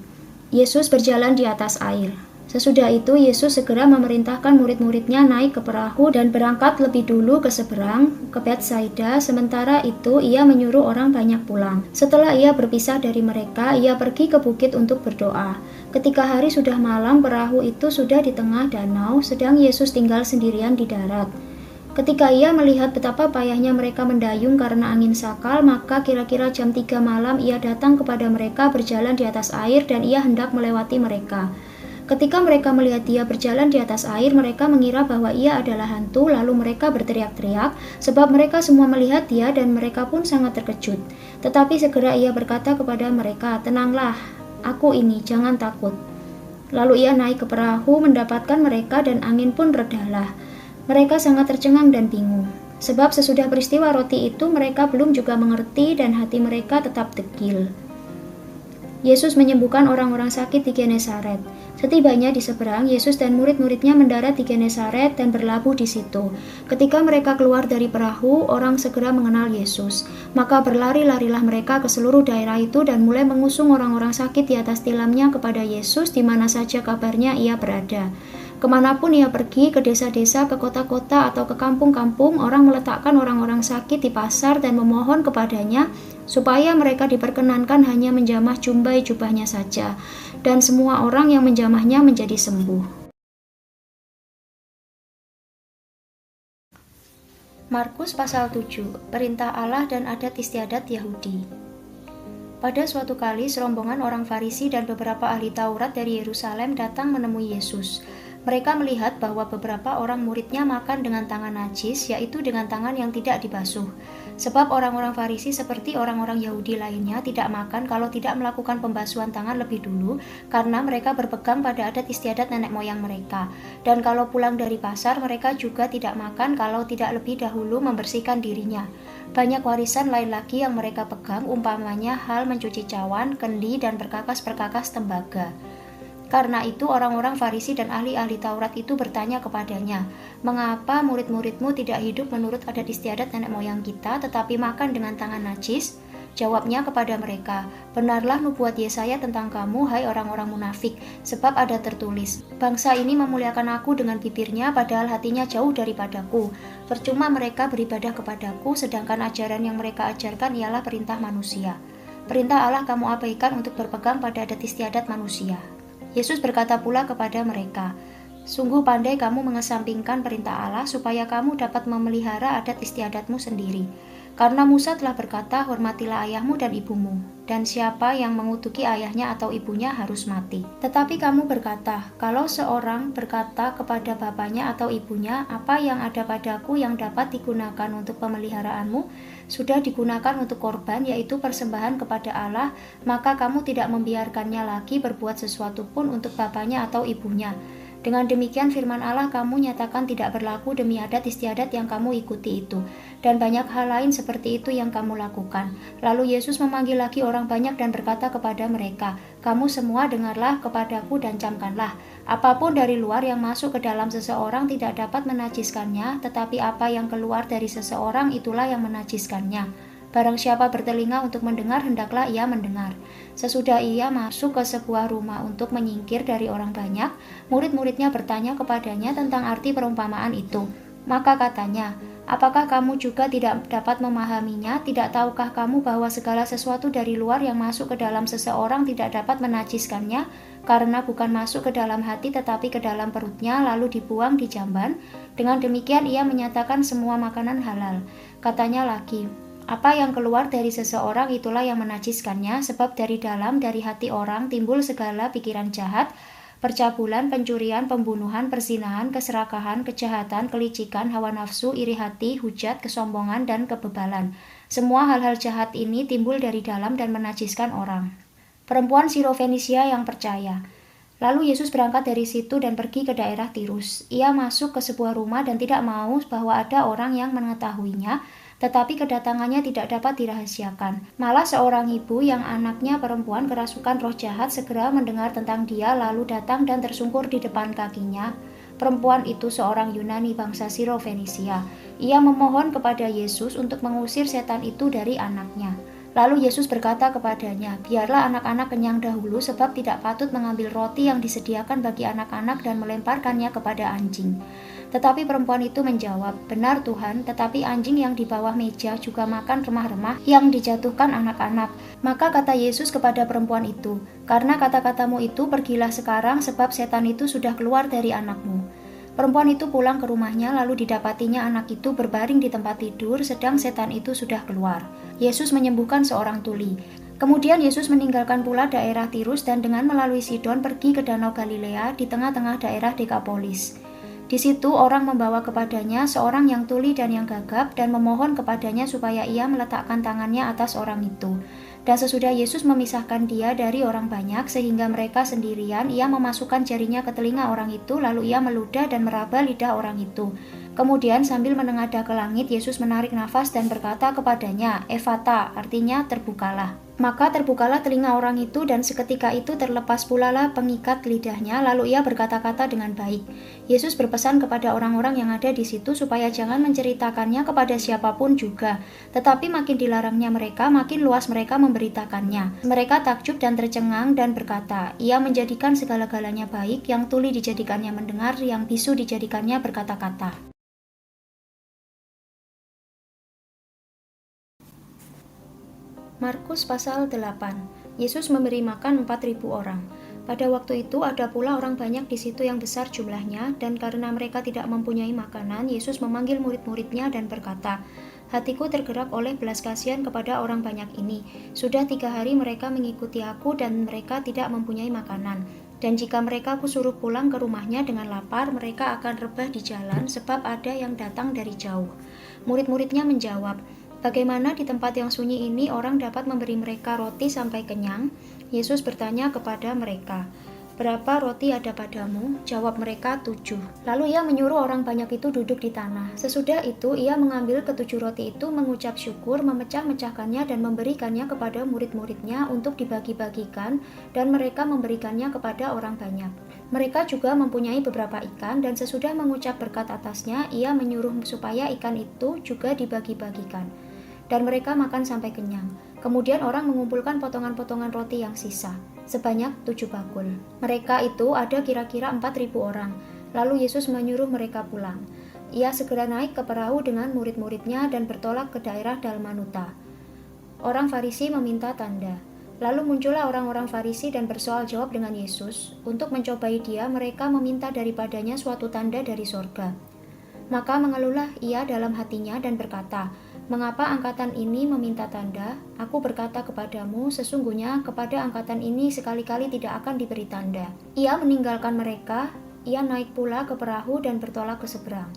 [SPEAKER 1] Yesus berjalan di atas air. Sesudah itu Yesus segera memerintahkan murid-muridnya naik ke perahu dan berangkat lebih dulu ke seberang, ke Betsaida. Sementara itu ia menyuruh orang banyak pulang. Setelah ia berpisah dari mereka, ia pergi ke bukit untuk berdoa. Ketika hari sudah malam, perahu itu sudah di tengah danau, sedang Yesus tinggal sendirian di darat. Ketika ia melihat betapa payahnya mereka mendayung karena angin sakal, maka kira-kira jam 3 malam ia datang kepada mereka berjalan di atas air dan ia hendak melewati mereka. Ketika mereka melihat dia berjalan di atas air, mereka mengira bahwa ia adalah hantu, lalu mereka berteriak-teriak, sebab mereka semua melihat dia dan mereka pun sangat terkejut. Tetapi segera ia berkata kepada mereka, "Tenanglah, aku ini, jangan takut." Lalu ia naik ke perahu mendapatkan mereka dan angin pun redalah. Mereka sangat tercengang dan bingung, sebab sesudah peristiwa roti itu mereka belum juga mengerti dan hati mereka tetap degil. Yesus menyembuhkan orang-orang sakit di Genesaret. Setibanya di seberang, Yesus dan murid-muridnya mendarat di Genesaret dan berlabuh di situ. Ketika mereka keluar dari perahu, orang segera mengenal Yesus. Maka berlari-larilah mereka ke seluruh daerah itu dan mulai mengusung orang-orang sakit di atas tilamnya kepada Yesus di mana saja kabarnya ia berada. Kemanapun ia pergi, ke desa-desa, ke kota-kota, atau ke kampung-kampung, orang meletakkan orang-orang sakit di pasar dan memohon kepadanya supaya mereka diperkenankan hanya menjamah jumbai jubahnya saja, dan semua orang yang menjamahnya menjadi sembuh. Markus pasal 7, Perintah Allah dan adat istiadat Yahudi. Pada suatu kali, serombongan orang Farisi dan beberapa ahli Taurat dari Yerusalem datang menemui Yesus. Mereka melihat bahwa beberapa orang muridnya makan dengan tangan najis, yaitu dengan tangan yang tidak dibasuh. Sebab orang-orang Farisi seperti orang-orang Yahudi lainnya tidak makan kalau tidak melakukan pembasuhan tangan lebih dulu, karena mereka berpegang pada adat istiadat nenek moyang mereka. Dan kalau pulang dari pasar, mereka juga tidak makan kalau tidak lebih dahulu membersihkan dirinya. Banyak warisan lain lagi yang mereka pegang, umpamanya hal mencuci cawan, kendi, dan perkakas-perkakas tembaga. Karena itu orang-orang Farisi dan ahli-ahli Taurat itu bertanya kepadanya, "Mengapa murid-muridmu tidak hidup menurut adat istiadat nenek moyang kita, tetapi makan dengan tangan najis?" Jawabnya kepada mereka, "Benarlah nubuat Yesaya tentang kamu, hai orang-orang munafik, sebab ada tertulis, bangsa ini memuliakan aku dengan bibirnya, padahal hatinya jauh daripadaku. Percuma mereka beribadah kepadaku, sedangkan ajaran yang mereka ajarkan ialah perintah manusia. Perintah Allah kamu abaikan untuk berpegang pada adat istiadat manusia." Yesus berkata pula kepada mereka, "Sungguh pandai kamu mengesampingkan perintah Allah supaya kamu dapat memelihara adat istiadatmu sendiri. Karena Musa telah berkata, hormatilah ayahmu dan ibumu, dan siapa yang mengutuki ayahnya atau ibunya harus mati. Tetapi kamu berkata, kalau seorang berkata kepada bapaknya atau ibunya, apa yang ada padaku yang dapat digunakan untuk pemeliharaanmu, sudah digunakan untuk korban, yaitu persembahan kepada Allah, maka kamu tidak membiarkannya lagi berbuat sesuatu pun untuk bapaknya atau ibunya. Dengan demikian firman Allah kamu nyatakan tidak berlaku demi adat istiadat yang kamu ikuti itu, dan banyak hal lain seperti itu yang kamu lakukan." Lalu Yesus memanggil lagi orang banyak dan berkata kepada mereka, "Kamu semua dengarlah kepadaku dan camkanlah. Apapun dari luar yang masuk ke dalam seseorang tidak dapat menajiskannya, tetapi apa yang keluar dari seseorang itulah yang menajiskannya. Barang siapa bertelinga untuk mendengar, hendaklah ia mendengar. Sesudah ia masuk ke sebuah rumah untuk menyingkir dari orang banyak, murid-muridnya bertanya kepadanya tentang arti perumpamaan itu. Maka katanya, apakah kamu juga tidak dapat memahaminya? Tidak tahukah kamu bahwa segala sesuatu dari luar yang masuk ke dalam seseorang tidak dapat menajiskannya, karena bukan masuk ke dalam hati tetapi ke dalam perutnya, lalu dibuang di jamban? Dengan demikian ia menyatakan semua makanan halal. Katanya lagi, apa yang keluar dari seseorang itulah yang menajiskannya, sebab dari dalam, dari hati orang timbul segala pikiran jahat, percabulan, pencurian, pembunuhan, perzinahan, keserakahan, kejahatan, kelicikan, hawa nafsu, iri hati, hujat, kesombongan, dan kebebalan. Semua hal-hal jahat ini timbul dari dalam dan menajiskan orang. Perempuan Sirofenisia yang percaya. Lalu Yesus berangkat dari situ dan pergi ke daerah Tirus. Ia masuk ke sebuah rumah dan tidak mau bahwa ada orang yang mengetahuinya, tetapi kedatangannya tidak dapat dirahasiakan. Malah seorang ibu yang anaknya perempuan kerasukan roh jahat segera mendengar tentang dia, lalu datang dan tersungkur di depan kakinya. Perempuan itu seorang Yunani bangsa Sirofenisia. Ia memohon kepada Yesus untuk mengusir setan itu dari anaknya. Lalu Yesus berkata kepadanya, biarlah anak-anak kenyang dahulu, sebab tidak patut mengambil roti yang disediakan bagi anak-anak dan melemparkannya kepada anjing. Tetapi perempuan itu menjawab, benar Tuhan, tetapi anjing yang di bawah meja juga makan remah-remah yang dijatuhkan anak-anak. Maka kata Yesus kepada perempuan itu, karena kata-katamu itu, pergilah sekarang, sebab setan itu sudah keluar dari anakmu. Perempuan itu pulang ke rumahnya, lalu didapatinya anak itu berbaring di tempat tidur, sedang setan itu sudah keluar. Yesus menyembuhkan seorang tuli. Kemudian Yesus meninggalkan pula daerah Tirus dan dengan melalui Sidon pergi ke Danau Galilea di tengah-tengah daerah Dekapolis. Di situ orang membawa kepadanya seorang yang tuli dan yang gagap dan memohon kepadanya supaya ia meletakkan tangannya atas orang itu. Dan sesudah Yesus memisahkan dia dari orang banyak sehingga mereka sendirian, ia memasukkan jarinya ke telinga orang itu, lalu ia meludah dan meraba lidah orang itu. Kemudian sambil menengadah ke langit, Yesus menarik nafas dan berkata kepadanya, Efata, artinya terbukalah. Maka terbukalah telinga orang itu dan seketika itu terlepas pula lah pengikat lidahnya, lalu ia berkata-kata dengan baik. Yesus berpesan kepada orang-orang yang ada di situ supaya jangan menceritakannya kepada siapapun juga. Tetapi makin dilarangnya mereka, makin luas mereka memberitakannya. Mereka takjub dan tercengang dan berkata, ia menjadikan segala-galanya baik, yang tuli dijadikannya mendengar, yang bisu dijadikannya berkata-kata. Markus pasal 8. Yesus memberi makan 4.000 orang. Pada waktu itu ada pula orang banyak di situ yang besar jumlahnya, dan karena mereka tidak mempunyai makanan, Yesus memanggil murid-muridnya dan berkata, hatiku tergerak oleh belas kasihan kepada orang banyak ini. Sudah 3 hari mereka mengikuti aku dan mereka tidak mempunyai makanan. Dan jika mereka kusuruh pulang ke rumahnya dengan lapar, mereka akan rebah di jalan sebab ada yang datang dari jauh. Murid-muridnya menjawab, bagaimana di tempat yang sunyi ini orang dapat memberi mereka roti sampai kenyang? Yesus bertanya kepada mereka, berapa roti ada padamu? Jawab mereka, 7. Lalu ia menyuruh orang banyak itu duduk di tanah. Sesudah itu ia mengambil ke-7 roti itu, mengucap syukur, memecah-mecahkannya dan memberikannya kepada murid-muridnya untuk dibagi-bagikan, dan mereka memberikannya kepada orang banyak. Mereka juga mempunyai beberapa ikan, dan sesudah mengucap berkat atasnya, ia menyuruh supaya ikan itu juga dibagi-bagikan. Dan mereka makan sampai kenyang. Kemudian orang mengumpulkan potongan-potongan roti yang sisa, sebanyak 7 bakul. Mereka itu ada kira-kira 4.000 orang. Lalu Yesus menyuruh mereka pulang. Ia segera naik ke perahu dengan murid-muridnya dan bertolak ke daerah Dalmanuta. Orang Farisi meminta tanda. Lalu muncullah orang-orang Farisi dan bersoal jawab dengan Yesus. Untuk mencobai dia, mereka meminta daripadanya suatu tanda dari sorga. Maka mengeluhlah ia dalam hatinya dan berkata, mengapa angkatan ini meminta tanda? Aku berkata kepadamu, sesungguhnya kepada angkatan ini sekali-kali tidak akan diberi tanda. Ia meninggalkan mereka, ia naik pula ke perahu dan bertolak ke seberang.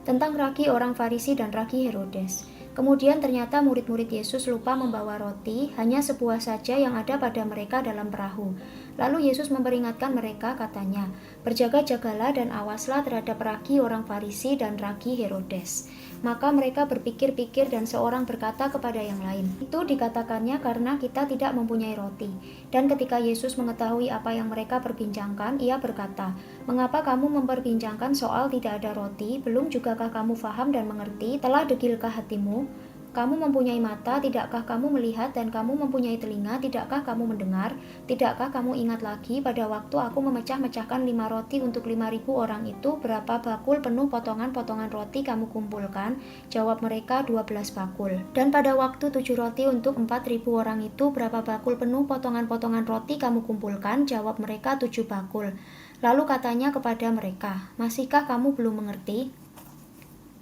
[SPEAKER 1] Tentang ragi orang Farisi dan ragi Herodes. Kemudian ternyata murid-murid Yesus lupa membawa roti, hanya sebuah saja yang ada pada mereka dalam perahu. Lalu Yesus memperingatkan mereka, katanya, berjaga-jagalah dan awaslah terhadap ragi orang Farisi dan ragi Herodes. Maka mereka berpikir-pikir dan seorang berkata kepada yang lain, itu dikatakannya karena kita tidak mempunyai roti. Dan ketika Yesus mengetahui apa yang mereka perbincangkan, ia berkata, mengapa kamu memperbincangkan soal tidak ada roti? Belum jugakah kamu faham dan mengerti? Telah degilkah hatimu? Kamu mempunyai mata, tidakkah kamu melihat? Dan kamu mempunyai telinga, tidakkah kamu mendengar? Tidakkah kamu ingat lagi pada waktu aku memecah-mecahkan 5 roti untuk 5.000 orang itu, berapa bakul penuh potongan-potongan roti kamu kumpulkan? Jawab mereka, 12 bakul. Dan pada waktu 7 roti untuk 4.000 orang itu, berapa bakul penuh potongan-potongan roti kamu kumpulkan? Jawab mereka, 7 bakul. Lalu katanya kepada mereka, masihkah kamu belum mengerti?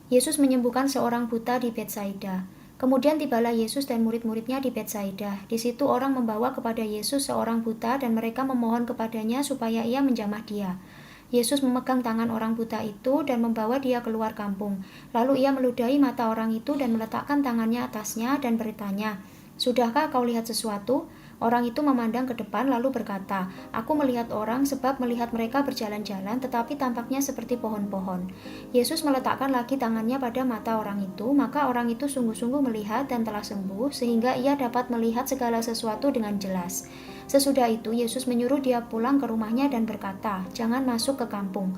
[SPEAKER 1] Yesus menyembuhkan seorang buta di Betsaida. Kemudian tibalah Yesus dan murid-muridnya di Betsaida. Di situ orang membawa kepada Yesus seorang buta dan mereka memohon kepadanya supaya ia menjamah dia. Yesus memegang tangan orang buta itu dan membawa dia keluar kampung. Lalu ia meludahi mata orang itu dan meletakkan tangannya atasnya dan bertanya, "Sudahkah kau lihat sesuatu?" Orang itu memandang ke depan lalu berkata, "Aku melihat orang sebab melihat mereka berjalan-jalan tetapi tampaknya seperti pohon-pohon." Yesus meletakkan lagi tangannya pada mata orang itu, maka orang itu sungguh-sungguh melihat dan telah sembuh sehingga ia dapat melihat segala sesuatu dengan jelas. Sesudah itu Yesus menyuruh dia pulang ke rumahnya dan berkata, "Jangan masuk ke kampung."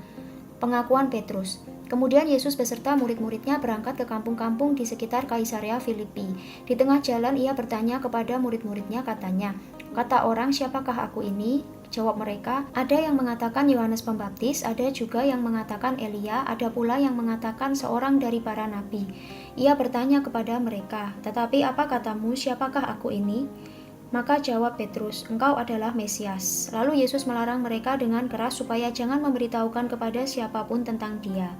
[SPEAKER 1] Pengakuan Petrus. Kemudian Yesus beserta murid-muridnya berangkat ke kampung-kampung di sekitar Kaisarea Filipi. Di tengah jalan ia bertanya kepada murid-muridnya, katanya, "Kata orang, siapakah aku ini?" Jawab mereka, "Ada yang mengatakan Yohanes Pembaptis, ada juga yang mengatakan Elia, ada pula yang mengatakan seorang dari para nabi." Ia bertanya kepada mereka, "Tetapi apa katamu, siapakah aku ini?" Maka jawab Petrus, "Engkau adalah Mesias." Lalu Yesus melarang mereka dengan keras supaya jangan memberitahukan kepada siapapun tentang dia.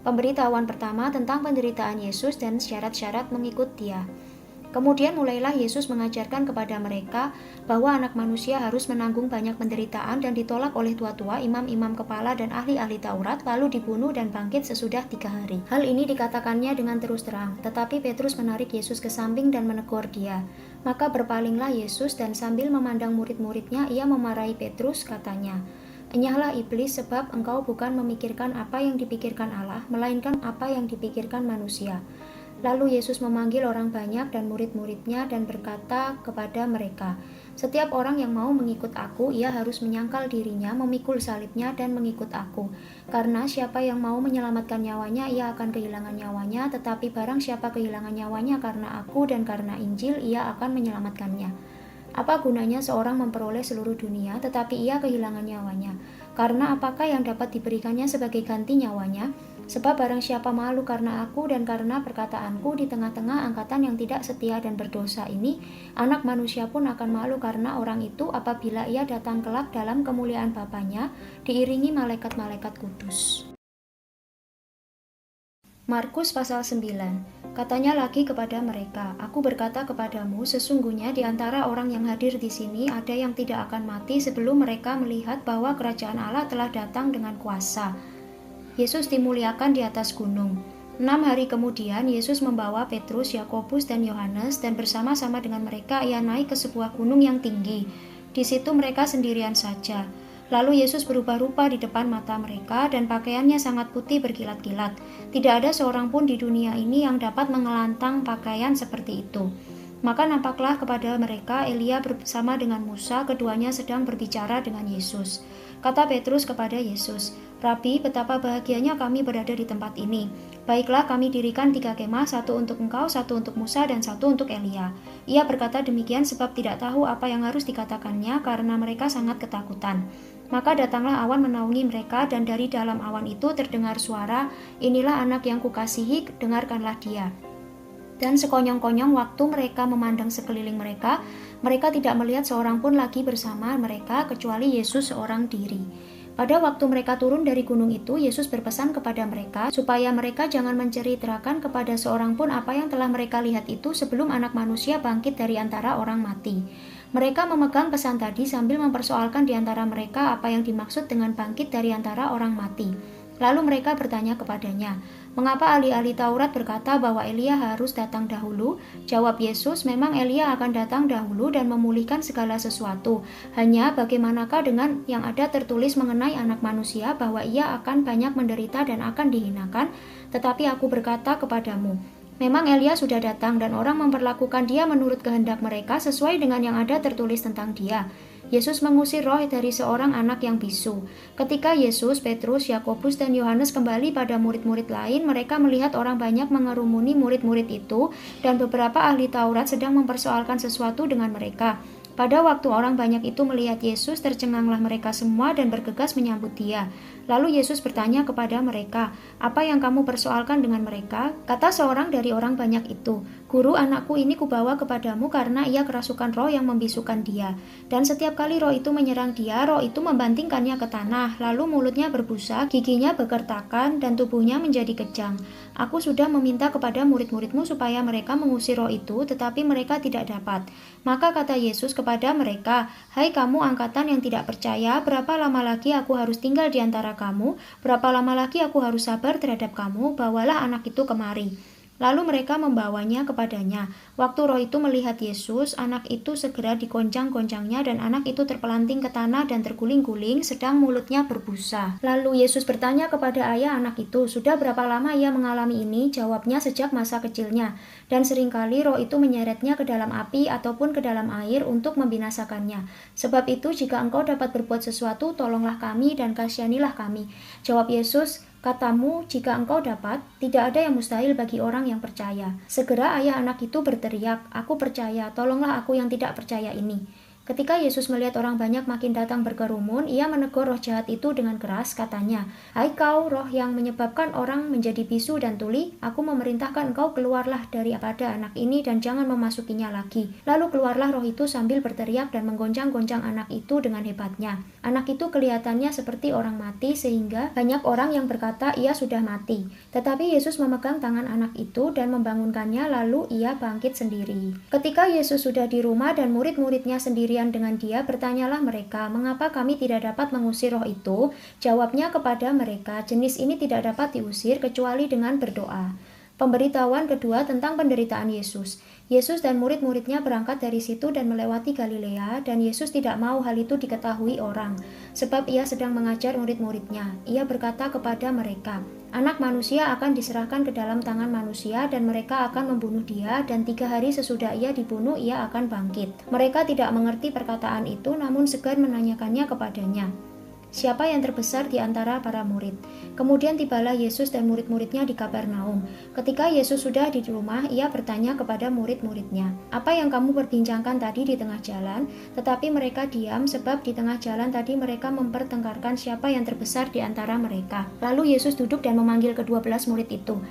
[SPEAKER 1] Pemberitahuan pertama tentang penderitaan Yesus dan syarat-syarat mengikut dia. Kemudian mulailah Yesus mengajarkan kepada mereka bahwa anak manusia harus menanggung banyak penderitaan dan ditolak oleh tua-tua, imam-imam kepala dan ahli-ahli Taurat, lalu dibunuh dan bangkit sesudah 3 hari. Hal ini dikatakannya dengan terus terang, tetapi Petrus menarik Yesus ke samping dan menegur dia. Maka berpalinglah Yesus dan sambil memandang murid-muridnya, ia memarahi Petrus, katanya, "Enyahlah iblis, sebab engkau bukan memikirkan apa yang dipikirkan Allah, melainkan apa yang dipikirkan manusia." Lalu Yesus memanggil orang banyak dan murid-muridnya dan berkata kepada mereka, "Setiap orang yang mau mengikut aku, ia harus menyangkal dirinya, memikul salibnya dan mengikut aku. Karena siapa yang mau menyelamatkan nyawanya, ia akan kehilangan nyawanya, tetapi barang siapa kehilangan nyawanya karena aku dan karena Injil, ia akan menyelamatkannya. Apa gunanya seorang memperoleh seluruh dunia, tetapi ia kehilangan nyawanya? Karena apakah yang dapat diberikannya sebagai ganti nyawanya? Sebab barang siapa malu karena aku dan karena perkataanku di tengah-tengah angkatan yang tidak setia dan berdosa ini, Anak Manusia pun akan malu karena orang itu apabila ia datang kelak dalam kemuliaan Bapanya, diiringi malaikat-malaikat kudus." Markus pasal 9. Katanya lagi kepada mereka, "Aku berkata kepadamu, sesungguhnya di antara orang yang hadir di sini ada yang tidak akan mati sebelum mereka melihat bahwa kerajaan Allah telah datang dengan kuasa." Yesus dimuliakan di atas gunung. 6 hari kemudian, Yesus membawa Petrus, Yakobus, dan Yohanes, dan bersama-sama dengan mereka ia naik ke sebuah gunung yang tinggi. Di situ mereka sendirian saja. Lalu Yesus berubah rupa di depan mata mereka, dan pakaiannya sangat putih berkilat-kilat. Tidak ada seorang pun di dunia ini yang dapat mengelantang pakaian seperti itu. Maka nampaklah kepada mereka Elia bersama dengan Musa, keduanya sedang berbicara dengan Yesus. Kata Petrus kepada Yesus, "Rabi, betapa bahagianya kami berada di tempat ini. Baiklah, kami dirikan 3 kemah, satu untuk engkau, satu untuk Musa, dan satu untuk Elia." Ia berkata demikian sebab tidak tahu apa yang harus dikatakannya karena mereka sangat ketakutan. Maka datanglah awan menaungi mereka, dan dari dalam awan itu terdengar suara, "Inilah anak yang kukasihi, dengarkanlah dia." Dan sekonyong-konyong waktu mereka memandang sekeliling mereka, mereka tidak melihat seorang pun lagi bersama mereka kecuali Yesus seorang diri. Pada waktu mereka turun dari gunung itu, Yesus berpesan kepada mereka supaya mereka jangan menceritakan kepada seorang pun apa yang telah mereka lihat itu sebelum Anak Manusia bangkit dari antara orang mati. Mereka memegang pesan tadi sambil mempersoalkan di antara mereka apa yang dimaksud dengan bangkit dari antara orang mati. Lalu mereka bertanya kepadanya, "Mengapa ahli-ahli Taurat berkata bahwa Elia harus datang dahulu?" Jawab Yesus, "Memang Elia akan datang dahulu dan memulihkan segala sesuatu. Hanya bagaimanakah dengan yang ada tertulis mengenai Anak Manusia bahwa ia akan banyak menderita dan akan dihinakan? Tetapi aku berkata kepadamu, memang Elia sudah datang dan orang memperlakukan dia menurut kehendak mereka sesuai dengan yang ada tertulis tentang dia. Yesus mengusir roh dari seorang anak yang bisu. Ketika Yesus, Petrus, Yakobus, dan Yohanes kembali pada murid-murid lain, mereka melihat orang banyak mengerumuni murid-murid itu, dan beberapa ahli Taurat sedang mempersoalkan sesuatu dengan mereka. Pada waktu orang banyak itu melihat Yesus, tercenganglah mereka semua dan bergegas menyambut Dia. Lalu Yesus bertanya kepada mereka, "Apa yang kamu persoalkan dengan mereka?" Kata seorang dari orang banyak itu, "Guru, anakku ini kubawa kepadamu karena ia kerasukan roh yang membisukan dia. Dan setiap kali roh itu menyerang dia, roh itu membantingkannya ke tanah, lalu mulutnya berbusa, giginya bergertakan, dan tubuhnya menjadi kejang. Aku sudah meminta kepada murid-muridmu supaya mereka mengusir roh itu, tetapi mereka tidak dapat." Maka kata Yesus kepada mereka, "Hai kamu angkatan yang tidak percaya, berapa lama lagi aku harus tinggal di antara kamu? Berapa lama lagi aku harus sabar terhadap kamu? Bawalah anak itu kemari." Lalu mereka membawanya kepadanya. Waktu roh itu melihat Yesus, anak itu segera digoncang-goncangnya dan anak itu terpelanting ke tanah dan terguling-guling, sedang mulutnya berbusa. Lalu Yesus bertanya kepada ayah anak itu, "Sudah berapa lama ia mengalami ini?" Jawabnya, "Sejak masa kecilnya. Dan seringkali roh itu menyeretnya ke dalam api ataupun ke dalam air untuk membinasakannya. Sebab itu jika engkau dapat berbuat sesuatu, tolonglah kami dan kasihanilah kami." Jawab Yesus, "Katamu, jika engkau dapat, tidak ada yang mustahil bagi orang yang percaya." Segera ayah anak itu berteriak, "Aku percaya, tolonglah aku yang tidak percaya ini." Ketika Yesus melihat orang banyak makin datang berkerumun, ia menegur roh jahat itu dengan keras, katanya, "Hai kau, roh yang menyebabkan orang menjadi bisu dan tuli, aku memerintahkan engkau keluarlah daripada anak ini dan jangan memasukinya lagi." Lalu keluarlah roh itu sambil berteriak dan menggoncang-goncang anak itu dengan hebatnya. Anak itu kelihatannya seperti orang mati sehingga banyak orang yang berkata ia sudah mati. Tetapi Yesus memegang tangan anak itu dan membangunkannya, lalu ia bangkit sendiri. Ketika Yesus sudah di rumah dan murid-muridnya sendirian dengan dia, bertanyalah mereka, "Mengapa kami tidak dapat mengusir roh itu?" Jawabnya kepada mereka, "Jenis ini tidak dapat diusir kecuali dengan berdoa." Pemberitahuan kedua tentang penderitaan Yesus. Yesus dan murid-muridnya berangkat dari situ dan melewati Galilea, dan Yesus tidak mau hal itu diketahui orang, sebab ia sedang mengajar murid-muridnya. Ia berkata kepada mereka, "Anak manusia akan diserahkan ke dalam tangan manusia dan mereka akan membunuh dia, dan 3 hari sesudah ia dibunuh ia akan bangkit." Mereka tidak mengerti perkataan itu, namun segan menanyakannya kepadanya, "Siapa yang terbesar di antara para murid?" Kemudian tibalah Yesus dan murid-muridnya di Kapernaum. Ketika Yesus sudah di rumah, ia bertanya kepada murid-muridnya, "Apa yang kamu perbincangkan tadi di tengah jalan?" Tetapi mereka diam, sebab di tengah jalan tadi mereka mempertengkarkan siapa yang terbesar di antara mereka. Lalu Yesus duduk dan memanggil ke-12 murid itu.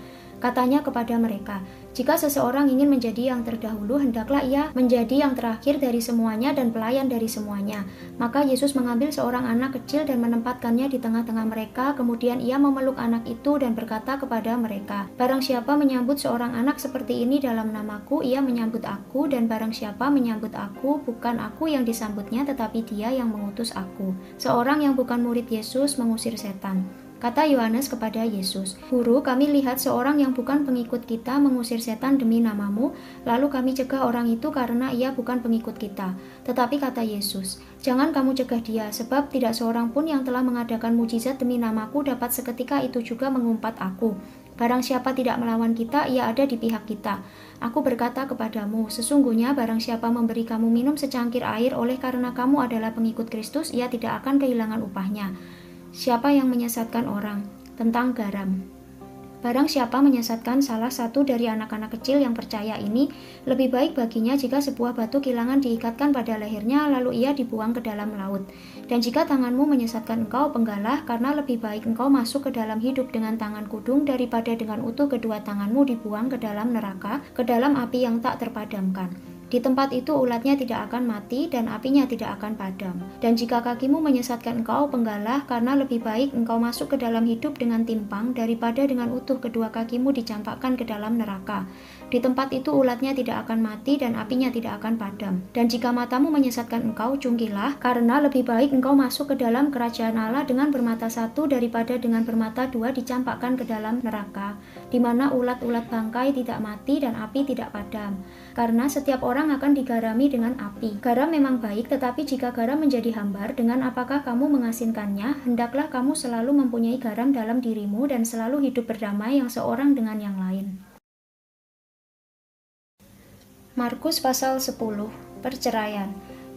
[SPEAKER 1] Katanya kepada mereka, "Jika seseorang ingin menjadi yang terdahulu, hendaklah ia menjadi yang terakhir dari semuanya dan pelayan dari semuanya." Maka Yesus mengambil seorang anak kecil dan menempatkannya di tengah-tengah mereka. Kemudian ia memeluk anak itu dan berkata kepada mereka, "Barang siapa menyambut seorang anak seperti ini dalam namaku, ia menyambut aku, dan barang siapa menyambut aku, bukan aku yang disambutnya, tetapi dia yang mengutus aku." Seorang yang bukan murid Yesus mengusir setan. Kata Yohanes kepada Yesus, "Guru, kami lihat seorang yang bukan pengikut kita mengusir setan demi namamu, lalu kami cegah orang itu karena ia bukan pengikut kita." Tetapi kata Yesus, "Jangan kamu cegah dia, sebab tidak seorang pun yang telah mengadakan mujizat demi namaku dapat seketika itu juga mengumpat aku. Barang siapa tidak melawan kita, ia ada di pihak kita. Aku berkata kepadamu, sesungguhnya barang siapa memberi kamu minum secangkir air oleh karena kamu adalah pengikut Kristus, ia tidak akan kehilangan upahnya." Siapa yang menyesatkan orang? Tentang garam. Barang siapa menyesatkan salah satu dari anak-anak kecil yang percaya ini, lebih baik baginya jika sebuah batu kilangan diikatkan pada lehernya, lalu ia dibuang ke dalam laut. Dan jika tanganmu menyesatkan engkau, penggalah, karena lebih baik engkau masuk ke dalam hidup dengan tangan kudung daripada dengan utuh kedua tanganmu dibuang ke dalam neraka, ke dalam api yang tak terpadamkan. Di tempat itu ulatnya tidak akan mati dan apinya tidak akan padam. Dan jika kakimu menyesatkan engkau, penggalah, karena lebih baik engkau masuk ke dalam hidup dengan timpang daripada dengan utuh kedua kakimu dicampakkan ke dalam neraka. Di tempat itu ulatnya tidak akan mati dan apinya tidak akan padam. Dan jika matamu menyesatkan engkau, cungkilah, karena lebih baik engkau masuk ke dalam kerajaan Allah dengan bermata satu daripada dengan bermata dua dicampakkan ke dalam neraka, di mana ulat-ulat bangkai tidak mati dan api tidak padam. Karena setiap orang akan digarami dengan api. Garam memang baik, tetapi jika garam menjadi hambar, dengan apakah kamu mengasinkannya? Hendaklah kamu selalu mempunyai garam dalam dirimu dan selalu hidup berdamai yang seorang dengan yang lain. Markus pasal 10, perceraian.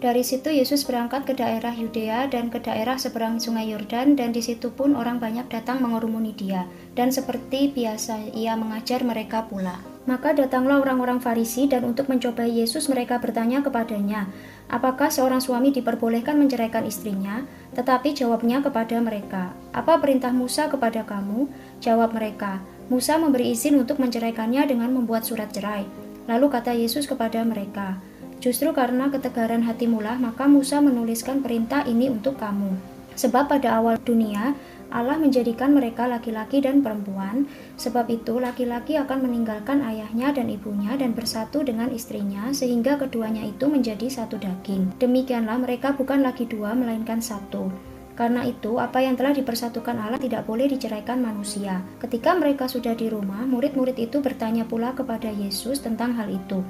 [SPEAKER 1] Dari situ Yesus berangkat ke daerah Yudea dan ke daerah seberang sungai Yordan, dan di situ pun orang banyak datang mengurumuni dia, dan seperti biasa ia mengajar mereka pula. Maka datanglah orang-orang Farisi, dan untuk mencobai Yesus mereka bertanya kepadanya, apakah seorang suami diperbolehkan menceraikan istrinya? Tetapi jawabnya kepada mereka, apa perintah Musa kepada kamu? Jawab mereka, Musa memberi izin untuk menceraikannya dengan membuat surat cerai. Lalu kata Yesus kepada mereka, justru karena ketegaran hatimulah maka Musa menuliskan perintah ini untuk kamu. Sebab pada awal dunia Allah menjadikan mereka laki-laki dan perempuan, sebab itu laki-laki akan meninggalkan ayahnya dan ibunya dan bersatu dengan istrinya sehingga keduanya itu menjadi satu daging. Demikianlah mereka bukan lagi dua melainkan satu. Karena itu, apa yang telah dipersatukan Allah tidak boleh diceraikan manusia. Ketika mereka sudah di rumah, murid-murid itu bertanya pula kepada Yesus tentang hal itu.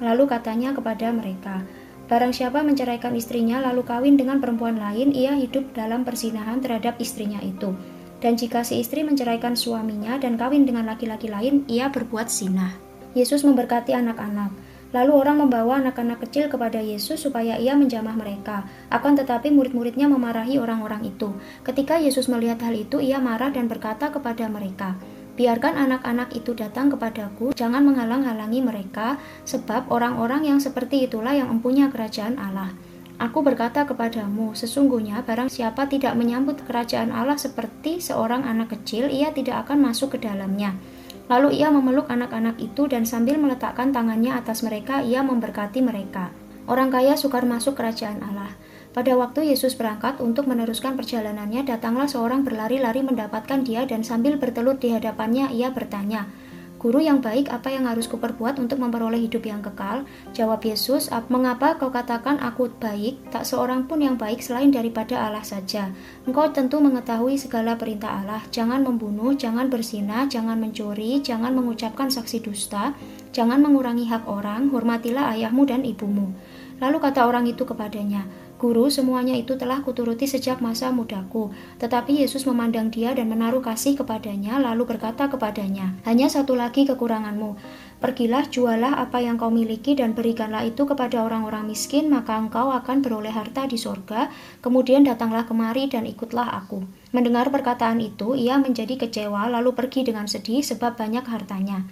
[SPEAKER 1] Lalu katanya kepada mereka, barang siapa menceraikan istrinya lalu kawin dengan perempuan lain, ia hidup dalam perzinahan terhadap istrinya itu. Dan jika si istri menceraikan suaminya dan kawin dengan laki-laki lain, ia berbuat zina. Yesus memberkati anak-anak. Lalu orang membawa anak-anak kecil kepada Yesus supaya ia menjamah mereka. Akan tetapi murid-muridnya memarahi orang-orang itu. Ketika Yesus melihat hal itu, ia marah dan berkata kepada mereka, biarkan anak-anak itu datang kepadaku, jangan menghalang-halangi mereka, sebab orang-orang yang seperti itulah yang empunya kerajaan Allah. Aku berkata kepadamu, sesungguhnya barang siapa tidak menyambut kerajaan Allah seperti seorang anak kecil, ia tidak akan masuk ke dalamnya. Lalu ia memeluk anak-anak itu dan sambil meletakkan tangannya atas mereka, ia memberkati mereka. Orang kaya sukar masuk kerajaan Allah. Pada waktu Yesus berangkat untuk meneruskan perjalanannya, datanglah seorang berlari-lari mendapatkan dia dan sambil bertelut di hadapannya, ia bertanya, Guru yang baik, apa yang harus kuperbuat untuk memperoleh hidup yang kekal? Jawab Yesus, mengapa kau katakan aku baik? Tak seorang pun yang baik selain daripada Allah saja. Engkau tentu mengetahui segala perintah Allah, jangan membunuh, jangan berzina, jangan mencuri, jangan mengucapkan saksi dusta, jangan mengurangi hak orang, hormatilah ayahmu dan ibumu. Lalu kata orang itu kepadanya, Guru, semuanya itu telah kuturuti sejak masa mudaku. Tetapi Yesus memandang dia dan menaruh kasih kepadanya, lalu berkata kepadanya, hanya satu lagi kekuranganmu. Pergilah, jualah apa yang kau miliki dan berikanlah itu kepada orang-orang miskin, maka engkau akan beroleh harta di sorga. Kemudian datanglah kemari dan ikutlah aku. Mendengar perkataan itu, ia menjadi kecewa, lalu pergi dengan sedih sebab banyak hartanya.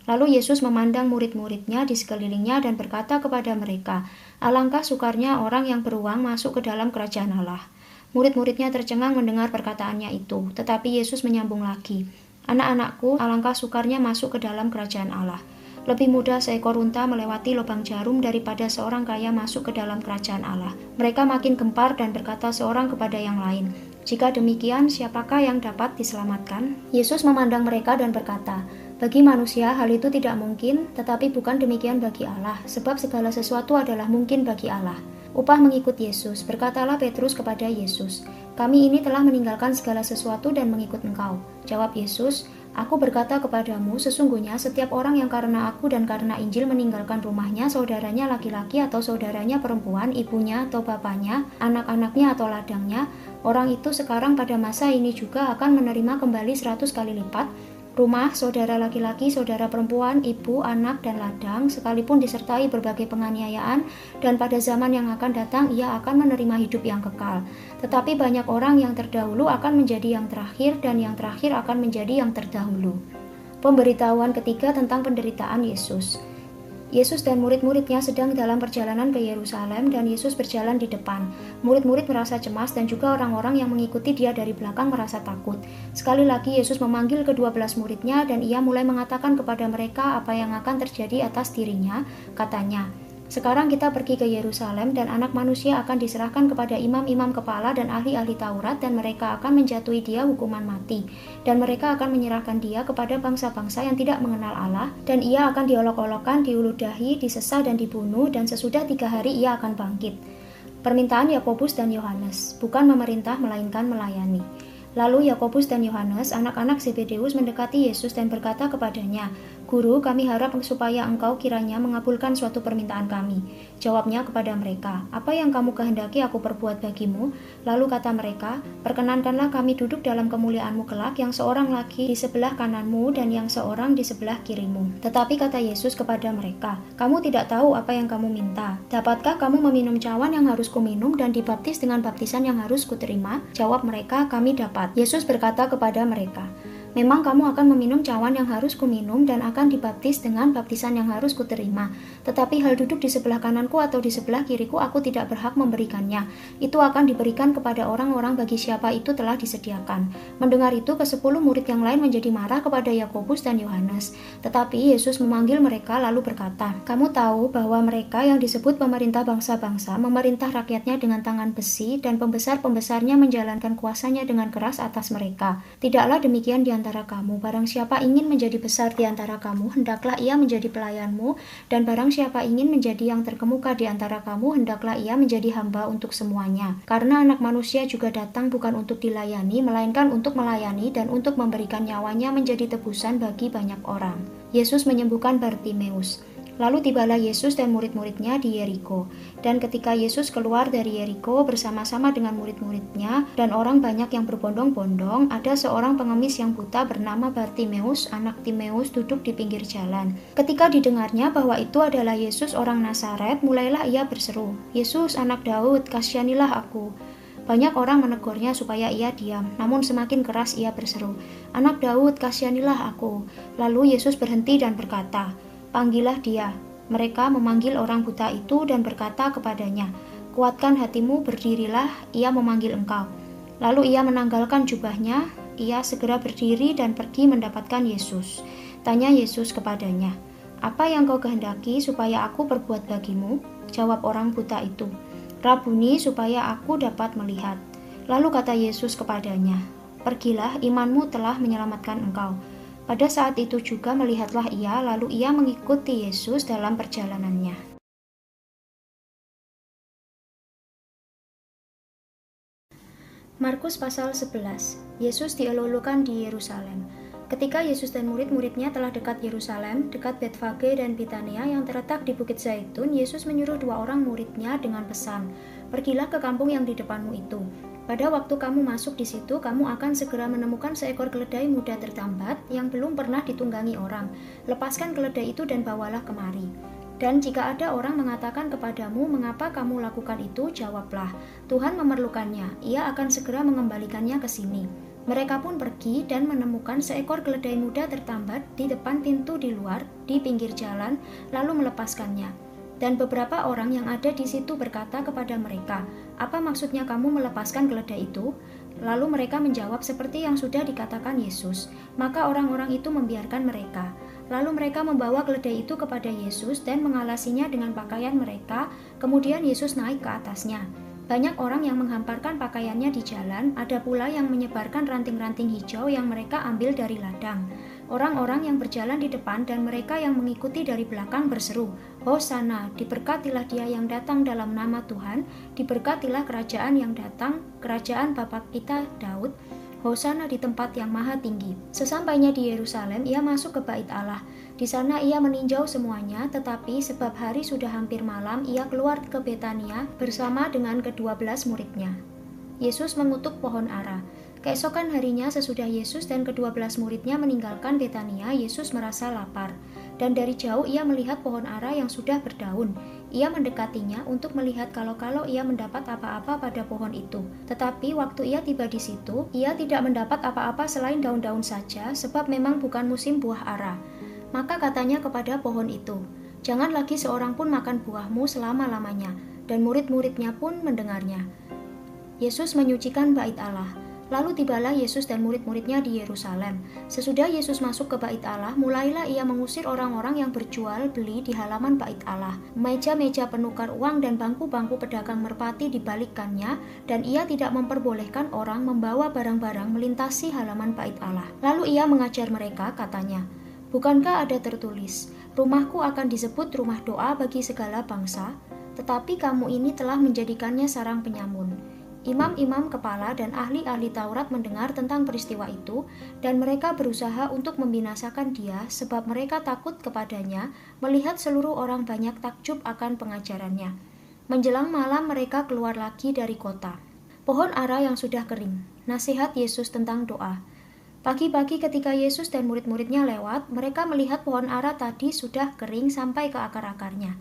[SPEAKER 1] Lalu Yesus memandang murid-muridnya di sekelilingnya dan berkata kepada mereka, alangkah sukarnya orang yang beruang masuk ke dalam kerajaan Allah. Murid-muridnya tercengang mendengar perkataannya itu, tetapi Yesus menyambung lagi, anak-anakku, alangkah sukarnya masuk ke dalam kerajaan Allah. Lebih mudah seekor unta melewati lubang jarum daripada seorang kaya masuk ke dalam kerajaan Allah. Mereka makin gempar dan berkata seorang kepada yang lain, jika demikian, siapakah yang dapat diselamatkan? Yesus memandang mereka dan berkata, bagi manusia hal itu tidak mungkin, tetapi bukan demikian bagi Allah, sebab segala sesuatu adalah mungkin bagi Allah. Upah mengikut Yesus, berkatalah Petrus kepada Yesus, kami ini telah meninggalkan segala sesuatu dan mengikut Engkau. Jawab Yesus, aku berkata kepadamu, sesungguhnya setiap orang yang karena aku dan karena Injil meninggalkan rumahnya, saudaranya laki-laki atau saudaranya perempuan, ibunya atau bapaknya, anak-anaknya atau ladangnya, orang itu sekarang pada masa ini juga akan menerima kembali 100 kali lipat, rumah, saudara laki-laki, saudara perempuan, ibu, anak, dan ladang, sekalipun disertai berbagai penganiayaan, dan pada zaman yang akan datang ia akan menerima hidup yang kekal. Tetapi banyak orang yang terdahulu akan menjadi yang terakhir, dan yang terakhir akan menjadi yang terdahulu. Pemberitahuan ketiga tentang penderitaan Yesus. Yesus dan murid-muridnya sedang dalam perjalanan ke Yerusalem dan Yesus berjalan di depan. Murid-murid merasa cemas dan juga orang-orang yang mengikuti dia dari belakang merasa takut. Sekali lagi Yesus memanggil ke-12 muridnya dan ia mulai mengatakan kepada mereka apa yang akan terjadi atas dirinya. Katanya, sekarang kita pergi ke Yerusalem dan anak manusia akan diserahkan kepada imam-imam kepala dan ahli-ahli Taurat dan mereka akan menjatuhi dia hukuman mati. Dan mereka akan menyerahkan dia kepada bangsa-bangsa yang tidak mengenal Allah dan ia akan diolok-olokkan, diuludahi, disesah dan dibunuh dan sesudah 3 hari ia akan bangkit. Permintaan Yakobus dan Yohanes, bukan memerintah melainkan melayani. Lalu Yakobus dan Yohanes, anak-anak Zebedeus mendekati Yesus dan berkata kepadanya, Guru, kami harap supaya engkau kiranya mengabulkan suatu permintaan kami. Jawabnya kepada mereka, apa yang kamu kehendaki aku perbuat bagimu? Lalu kata mereka, perkenankanlah kami duduk dalam kemuliaanmu kelak, yang seorang lagi di sebelah kananmu dan yang seorang di sebelah kirimu. Tetapi kata Yesus kepada mereka, kamu tidak tahu apa yang kamu minta. Dapatkah kamu meminum cawan yang harus kuminum dan dibaptis dengan baptisan yang harus kuterima? Jawab mereka, kami dapat. Yesus berkata kepada mereka, memang kamu akan meminum cawan yang harus kuminum dan akan dibaptis dengan baptisan yang harus kuterima. Tetapi hal duduk di sebelah kananku atau di sebelah kiriku aku tidak berhak memberikannya. Itu akan diberikan kepada orang-orang bagi siapa itu telah disediakan. Mendengar itu, ke-10 murid yang lain menjadi marah kepada Yakobus dan Yohanes. Tetapi Yesus memanggil mereka lalu berkata, kamu tahu bahwa mereka yang disebut pemerintah bangsa-bangsa memerintah rakyatnya dengan tangan besi dan pembesar-pembesarnya menjalankan kuasanya dengan keras atas mereka. Tidaklah demikian di antara kamu. Barang siapa ingin menjadi besar di antara kamu, hendaklah ia menjadi pelayanmu, dan barang siapa ingin menjadi yang terkemuka di antara kamu, hendaklah ia menjadi hamba untuk semuanya. Karena Anak Manusia juga datang bukan untuk dilayani, melainkan untuk melayani dan untuk memberikan nyawanya menjadi tebusan bagi banyak orang. Yesus menyembuhkan Bartimeus. Lalu tibalah Yesus dan murid-muridnya di Yeriko. Dan ketika Yesus keluar dari Yeriko bersama-sama dengan murid-muridnya dan orang banyak yang berbondong-bondong, ada seorang pengemis yang buta bernama Bartimeus, anak Timeus, duduk di pinggir jalan. Ketika didengarnya bahwa itu adalah Yesus orang Nazaret, mulailah ia berseru, Yesus anak Daud, kasihanilah aku. Banyak orang menegurnya supaya ia diam, namun semakin keras ia berseru, anak Daud, kasihanilah aku. Lalu Yesus berhenti dan berkata, panggillah dia. Mereka memanggil orang buta itu dan berkata kepadanya, kuatkan hatimu, berdirilah, ia memanggil engkau. Lalu ia menanggalkan jubahnya, ia segera berdiri dan pergi mendapatkan Yesus. Tanya Yesus kepadanya, apa yang kau kehendaki supaya aku perbuat bagimu? Jawab orang buta itu, Rabuni, supaya aku dapat melihat. Lalu kata Yesus kepadanya, pergilah, imanmu telah menyelamatkan engkau. Pada saat itu juga melihatlah ia, lalu ia mengikuti Yesus dalam perjalanannya. Markus pasal 11. Yesus dielulukan di Yerusalem. Ketika Yesus dan murid-muridnya telah dekat Yerusalem, dekat Betfage dan Bitania yang terletak di Bukit Zaitun, Yesus menyuruh 2 orang muridnya dengan pesan, pergilah ke kampung yang di depanmu itu. Pada waktu kamu masuk di situ, kamu akan segera menemukan seekor keledai muda tertambat yang belum pernah ditunggangi orang. Lepaskan keledai itu dan bawalah kemari. Dan jika ada orang mengatakan kepadamu, mengapa kamu lakukan itu? Jawablah, Tuhan memerlukannya, ia akan segera mengembalikannya ke sini. Mereka pun pergi dan menemukan seekor keledai muda tertambat di depan pintu di luar, di pinggir jalan, lalu melepaskannya. Dan beberapa orang yang ada di situ berkata kepada mereka, apa maksudnya kamu melepaskan keledai itu? Lalu mereka menjawab seperti yang sudah dikatakan Yesus. Maka orang-orang itu membiarkan mereka. Lalu mereka membawa keledai itu kepada Yesus dan mengalasinya dengan pakaian mereka. Kemudian Yesus naik ke atasnya. Banyak orang yang menghamparkan pakaiannya di jalan, ada pula yang menyebarkan ranting-ranting hijau yang mereka ambil dari ladang. Orang-orang yang berjalan di depan dan mereka yang mengikuti dari belakang berseru, Hosana, diberkatilah dia yang datang dalam nama Tuhan, diberkatilah kerajaan yang datang, kerajaan Bapa kita Daud, Hosana di tempat yang maha tinggi. Sesampainya di Yerusalem, ia masuk ke bait Allah. Di sana ia meninjau semuanya, tetapi sebab hari sudah hampir malam, ia keluar ke Betania bersama dengan ke-12 muridnya. Yesus mengutuk pohon ara. Keesokan harinya sesudah Yesus dan ke-12 muridnya meninggalkan Betania, Yesus merasa lapar. Dan dari jauh ia melihat pohon ara yang sudah berdaun. Ia mendekatinya untuk melihat kalau ia mendapat apa-apa pada pohon itu. Tetapi waktu ia tiba di situ, ia tidak mendapat apa-apa selain daun-daun saja, sebab memang bukan musim buah ara. Maka katanya kepada pohon itu, jangan lagi seorang pun makan buahmu selama-lamanya. Dan murid-muridnya pun mendengarnya. Yesus menyucikan bait Allah. Lalu tibalah Yesus dan murid-muridnya di Yerusalem. Sesudah Yesus masuk ke bait Allah, mulailah ia mengusir orang-orang yang berjual beli di halaman bait Allah. Meja-meja penukar uang dan bangku-bangku pedagang merpati dibalikkannya, dan ia tidak memperbolehkan orang membawa barang-barang melintasi halaman bait Allah. Lalu ia mengajar mereka, katanya, bukankah ada tertulis, rumahku akan disebut rumah doa bagi segala bangsa, tetapi kamu ini telah menjadikannya sarang penyamun. Imam-imam kepala dan ahli-ahli Taurat mendengar tentang peristiwa itu, dan mereka berusaha untuk membinasakan dia sebab mereka takut kepadanya melihat seluruh orang banyak takjub akan pengajarannya. Menjelang malam mereka keluar lagi dari kota. Pohon ara yang sudah kering. Nasihat Yesus tentang doa. Pagi-pagi ketika Yesus dan murid-muridnya lewat, mereka melihat pohon ara tadi sudah kering sampai ke akar-akarnya.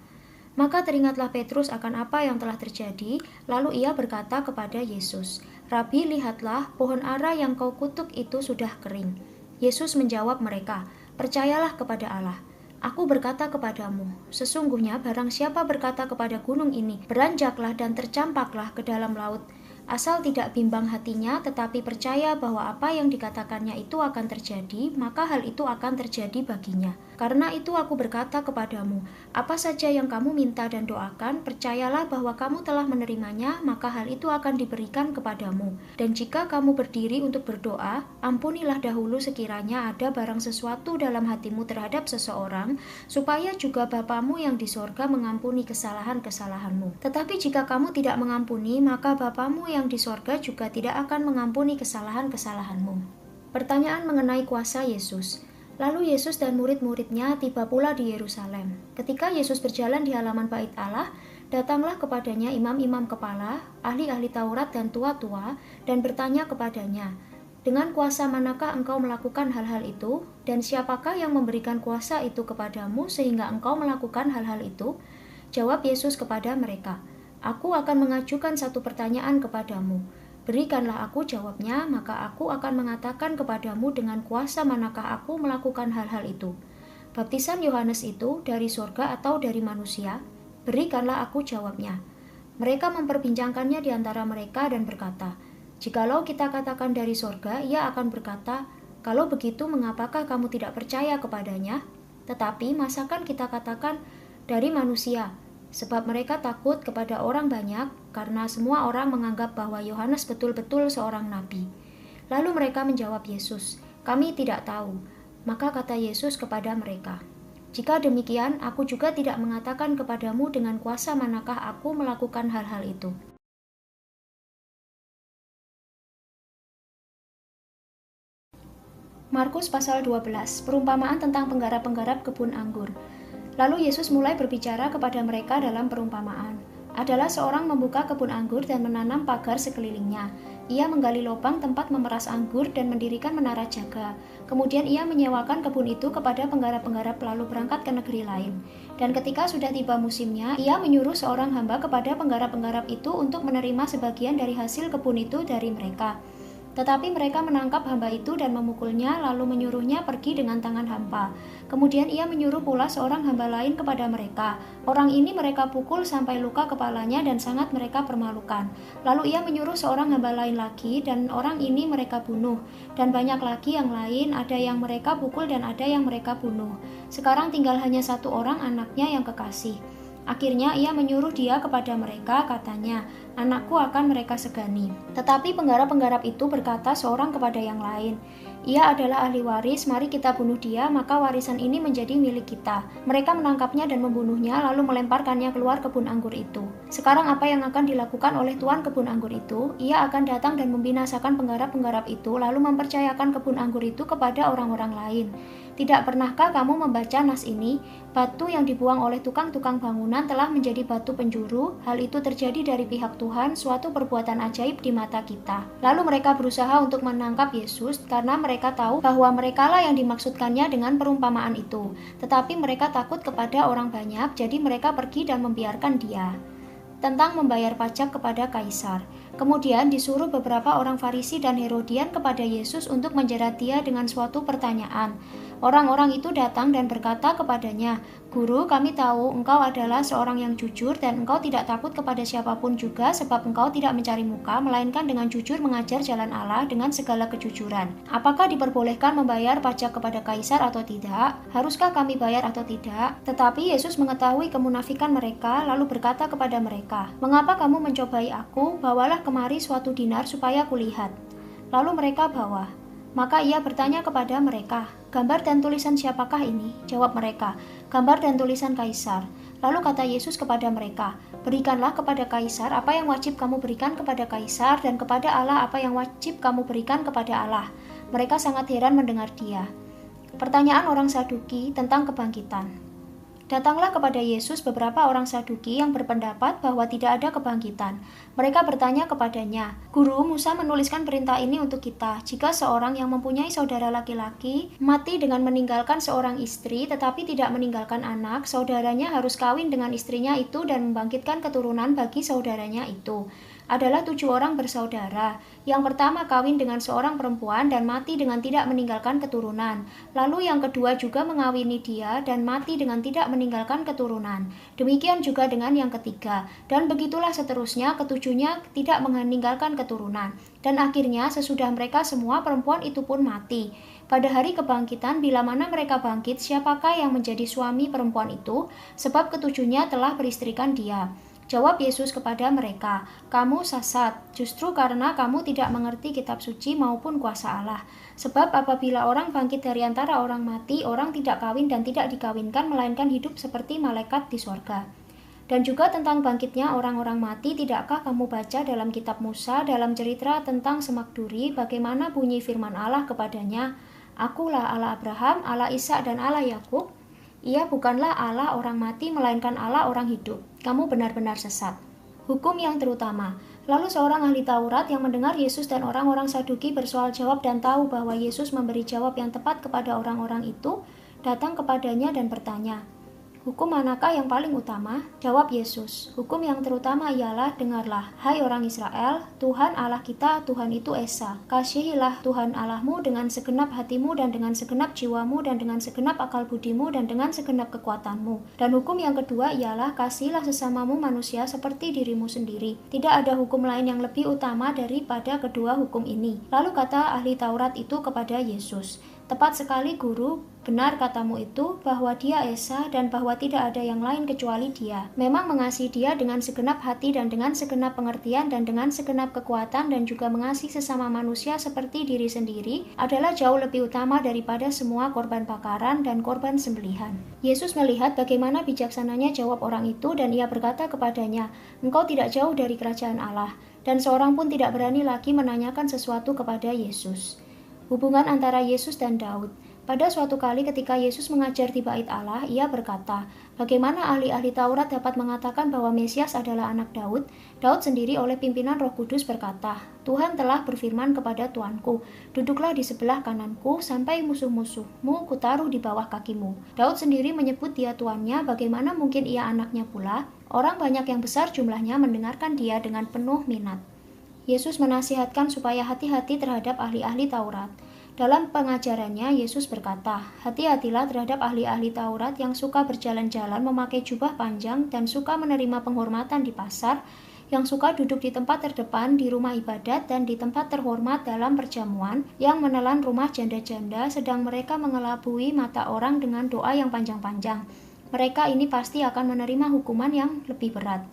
[SPEAKER 1] Maka teringatlah Petrus akan apa yang telah terjadi, lalu ia berkata kepada Yesus, "Rabi, lihatlah, pohon ara yang kau kutuk itu sudah kering." Yesus menjawab mereka, "Percayalah kepada Allah. Aku berkata kepadamu, sesungguhnya barang siapa berkata kepada gunung ini, beranjaklah dan tercampaklah ke dalam laut, asal tidak bimbang hatinya, tetapi percaya bahwa apa yang dikatakannya itu akan terjadi, maka hal itu akan terjadi baginya. Karena itu aku berkata kepadamu, apa saja yang kamu minta dan doakan, percayalah bahwa kamu telah menerimanya, maka hal itu akan diberikan kepadamu. Dan jika kamu berdiri untuk berdoa, ampunilah dahulu sekiranya ada barang sesuatu dalam hatimu terhadap seseorang, supaya juga Bapamu yang di sorga mengampuni kesalahan-kesalahanmu. Tetapi jika kamu tidak mengampuni, maka Bapamu yang di sorga juga tidak akan mengampuni kesalahan-kesalahanmu." Pertanyaan mengenai kuasa Yesus. Lalu Yesus dan murid-muridnya tiba pula di Yerusalem. Ketika Yesus berjalan di halaman bait Allah, datanglah kepadanya imam-imam kepala, ahli-ahli Taurat dan tua-tua, dan bertanya kepadanya, "Dengan kuasa manakah engkau melakukan hal-hal itu? Dan siapakah yang memberikan kuasa itu kepadamu sehingga engkau melakukan hal-hal itu?" Jawab Yesus kepada mereka, "Aku akan mengajukan satu pertanyaan kepadamu. Berikanlah aku jawabnya, maka aku akan mengatakan kepadamu dengan kuasa manakah aku melakukan hal-hal itu. Baptisan Yohanes itu dari surga atau dari manusia? Berikanlah aku jawabnya." Mereka memperbincangkannya di antara mereka dan berkata, "Jikalau kita katakan dari surga, ia akan berkata, 'Kalau begitu mengapakah kamu tidak percaya kepadanya?' Tetapi masakan kita katakan dari manusia?" Sebab mereka takut kepada orang banyak, karena semua orang menganggap bahwa Yohanes betul-betul seorang nabi. Lalu mereka menjawab Yesus, "Kami tidak tahu." Maka kata Yesus kepada mereka, "Jika demikian, aku juga tidak mengatakan kepadamu dengan kuasa manakah aku melakukan hal-hal itu." Markus pasal 12, perumpamaan tentang penggarap-penggarap kebun anggur. Lalu Yesus mulai berbicara kepada mereka dalam perumpamaan. Adalah seorang membuka kebun anggur dan menanam pagar sekelilingnya. Ia menggali lubang tempat memeras anggur dan mendirikan menara jaga. Kemudian ia menyewakan kebun itu kepada penggarap-penggarap lalu berangkat ke negeri lain. Dan ketika sudah tiba musimnya, ia menyuruh seorang hamba kepada penggarap-penggarap itu untuk menerima sebagian dari hasil kebun itu dari mereka. Tetapi mereka menangkap hamba itu dan memukulnya, lalu menyuruhnya pergi dengan tangan hampa. Kemudian ia menyuruh pula seorang hamba lain kepada mereka. Orang ini mereka pukul sampai luka kepalanya dan sangat mereka permalukan. Lalu ia menyuruh seorang hamba lain lagi, dan orang ini mereka bunuh. Dan banyak lagi yang lain, ada yang mereka pukul dan ada yang mereka bunuh. Sekarang tinggal hanya satu orang anaknya yang kekasih. Akhirnya ia menyuruh dia kepada mereka, katanya, "Anakku akan mereka segani." Tetapi penggarap-penggarap itu berkata seorang kepada yang lain, "Ia adalah ahli waris, mari kita bunuh dia, maka warisan ini menjadi milik kita." Mereka menangkapnya dan membunuhnya, lalu melemparkannya keluar kebun anggur itu. Sekarang apa yang akan dilakukan oleh tuan kebun anggur itu? Ia akan datang dan membinasakan penggarap-penggarap itu, lalu mempercayakan kebun anggur itu kepada orang-orang lain. Tidak pernahkah kamu membaca nas ini? Batu yang dibuang oleh tukang-tukang bangunan telah menjadi batu penjuru. Hal itu terjadi dari pihak Tuhan, suatu perbuatan ajaib di mata kita. Lalu mereka berusaha untuk menangkap Yesus karena mereka tahu bahwa merekalah yang dimaksudkannya dengan perumpamaan itu. Tetapi mereka takut kepada orang banyak, jadi mereka pergi dan membiarkan dia. Tentang membayar pajak kepada kaisar. Kemudian disuruh beberapa orang Farisi dan Herodian kepada Yesus untuk menjerat dia dengan suatu pertanyaan. Orang-orang itu datang dan berkata kepadanya, "Guru, kami tahu engkau adalah seorang yang jujur dan engkau tidak takut kepada siapapun juga sebab engkau tidak mencari muka, melainkan dengan jujur mengajar jalan Allah dengan segala kejujuran. Apakah diperbolehkan membayar pajak kepada kaisar atau tidak? Haruskah kami bayar atau tidak?" Tetapi Yesus mengetahui kemunafikan mereka, lalu berkata kepada mereka, "Mengapa kamu mencobai aku? Bawalah kemari suatu dinar supaya kulihat." Lalu mereka bawa. Maka ia bertanya kepada mereka, "Gambar dan tulisan siapakah ini?" Jawab mereka, "Gambar dan tulisan Kaisar." Lalu kata Yesus kepada mereka, "Berikanlah kepada Kaisar apa yang wajib kamu berikan kepada Kaisar, dan kepada Allah apa yang wajib kamu berikan kepada Allah." Mereka sangat heran mendengar dia. Pertanyaan orang Saduki tentang kebangkitan. Datanglah kepada Yesus beberapa orang Saduki yang berpendapat bahwa tidak ada kebangkitan. Mereka bertanya kepadanya, "Guru, Musa menuliskan perintah ini untuk kita. Jika seorang yang mempunyai saudara laki-laki mati dengan meninggalkan seorang istri tetapi tidak meninggalkan anak, saudaranya harus kawin dengan istrinya itu dan membangkitkan keturunan bagi saudaranya itu." Adalah 7 orang bersaudara. Yang pertama kawin dengan seorang perempuan dan mati dengan tidak meninggalkan keturunan. Lalu yang kedua juga mengawini dia dan mati dengan tidak meninggalkan keturunan. Demikian juga dengan yang ketiga. Dan begitulah seterusnya, ketujuhnya tidak meninggalkan keturunan. Dan akhirnya sesudah mereka semua, perempuan itu pun mati. Pada hari kebangkitan, bila mana mereka bangkit, siapakah yang menjadi suami perempuan itu? Sebab ketujuhnya telah beristrikan dia. Jawab Yesus kepada mereka, "Kamu sesat, justru karena kamu tidak mengerti kitab suci maupun kuasa Allah. Sebab apabila orang bangkit dari antara orang mati, orang tidak kawin dan tidak dikawinkan, melainkan hidup seperti malaikat di sorga." Dan juga tentang bangkitnya orang-orang mati, tidakkah kamu baca dalam kitab Musa, dalam cerita tentang Semak Duri, bagaimana bunyi firman Allah kepadanya, "Akulah Allah Abraham, Allah Ishak dan Allah Yakub"? Ia bukanlah Allah orang mati, melainkan Allah orang hidup. Kamu benar-benar sesat. Hukum yang terutama. Lalu seorang ahli Taurat yang mendengar Yesus dan orang-orang Saduki bersoal jawab dan tahu bahwa Yesus memberi jawab yang tepat kepada orang-orang itu, datang kepadanya dan bertanya, "Hukum manakah yang paling utama?" Jawab Yesus, "Hukum yang terutama ialah, dengarlah, hai orang Israel, Tuhan Allah kita, Tuhan itu Esa. Kasihilah Tuhan Allahmu dengan segenap hatimu dan dengan segenap jiwamu dan dengan segenap akal budimu dan dengan segenap kekuatanmu. Dan hukum yang kedua ialah, kasihilah sesamamu manusia seperti dirimu sendiri. Tidak ada hukum lain yang lebih utama daripada kedua hukum ini." Lalu kata ahli Taurat itu kepada Yesus, "Tepat sekali, Guru, benar katamu itu, bahwa dia Esa dan bahwa tidak ada yang lain kecuali dia. Memang mengasihi dia dengan segenap hati dan dengan segenap pengertian dan dengan segenap kekuatan dan juga mengasihi sesama manusia seperti diri sendiri adalah jauh lebih utama daripada semua korban bakaran dan korban sembelihan." Yesus melihat bagaimana bijaksananya jawab orang itu dan ia berkata kepadanya, "Engkau tidak jauh dari kerajaan Allah." Dan seorang pun tidak berani lagi menanyakan sesuatu kepada Yesus. Hubungan antara Yesus dan Daud. Pada suatu kali ketika Yesus mengajar di Bait Allah, ia berkata, "Bagaimana ahli-ahli Taurat dapat mengatakan bahwa Mesias adalah anak Daud?" Daud sendiri oleh pimpinan Roh Kudus berkata, "Tuhan telah berfirman kepada Tuanku, duduklah di sebelah kananku sampai musuh-musuhmu kutaruh di bawah kakimu." Daud sendiri menyebut dia tuannya, bagaimana mungkin ia anaknya pula? Orang banyak yang besar jumlahnya mendengarkan dia dengan penuh minat. Yesus menasihatkan supaya hati-hati terhadap ahli-ahli Taurat. Dalam pengajarannya, Yesus berkata, "Hati-hatilah terhadap ahli-ahli Taurat yang suka berjalan-jalan memakai jubah panjang dan suka menerima penghormatan di pasar, yang suka duduk di tempat terdepan di rumah ibadat dan di tempat terhormat dalam perjamuan, yang menelan rumah janda-janda, sedang mereka mengelabui mata orang dengan doa yang panjang-panjang. Mereka ini pasti akan menerima hukuman yang lebih berat."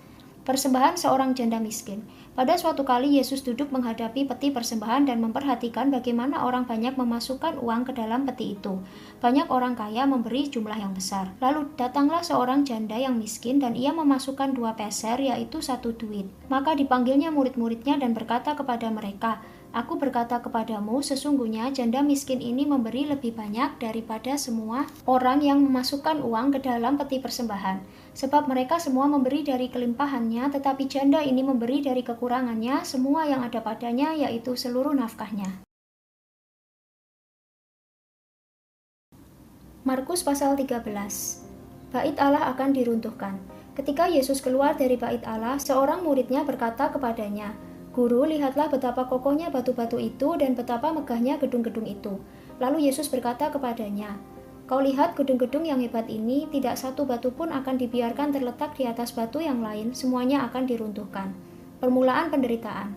[SPEAKER 1] Persembahan seorang janda miskin. Pada suatu kali Yesus duduk menghadapi peti persembahan dan memperhatikan bagaimana orang banyak memasukkan uang ke dalam peti itu. Banyak orang kaya memberi jumlah yang besar. Lalu datanglah seorang janda yang miskin dan ia memasukkan 2 peser, yaitu 1 duit. Maka dipanggilnya murid-muridnya dan berkata kepada mereka, "Aku berkata kepadamu, sesungguhnya janda miskin ini memberi lebih banyak daripada semua orang yang memasukkan uang ke dalam peti persembahan. Sebab mereka semua memberi dari kelimpahannya, tetapi janda ini memberi dari kekurangannya semua yang ada padanya, yaitu seluruh nafkahnya." Markus pasal 13. Bait Allah akan diruntuhkan. Ketika Yesus keluar dari Bait Allah, seorang muridnya berkata kepadanya, "Guru, lihatlah betapa kokohnya batu-batu itu dan betapa megahnya gedung-gedung itu." Lalu Yesus berkata kepadanya, "Kau lihat gedung-gedung yang hebat ini, tidak satu batu pun akan dibiarkan terletak di atas batu yang lain, semuanya akan diruntuhkan." Permulaan penderitaan.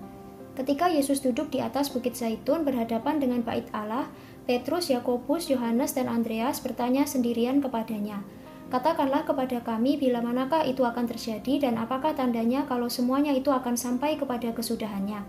[SPEAKER 1] Ketika Yesus duduk di atas Bukit Zaitun berhadapan dengan Bait Allah, Petrus, Yakobus, Yohanes, dan Andreas bertanya sendirian kepadanya, "Katakanlah kepada kami bila manakah itu akan terjadi dan apakah tandanya kalau semuanya itu akan sampai kepada kesudahannya?"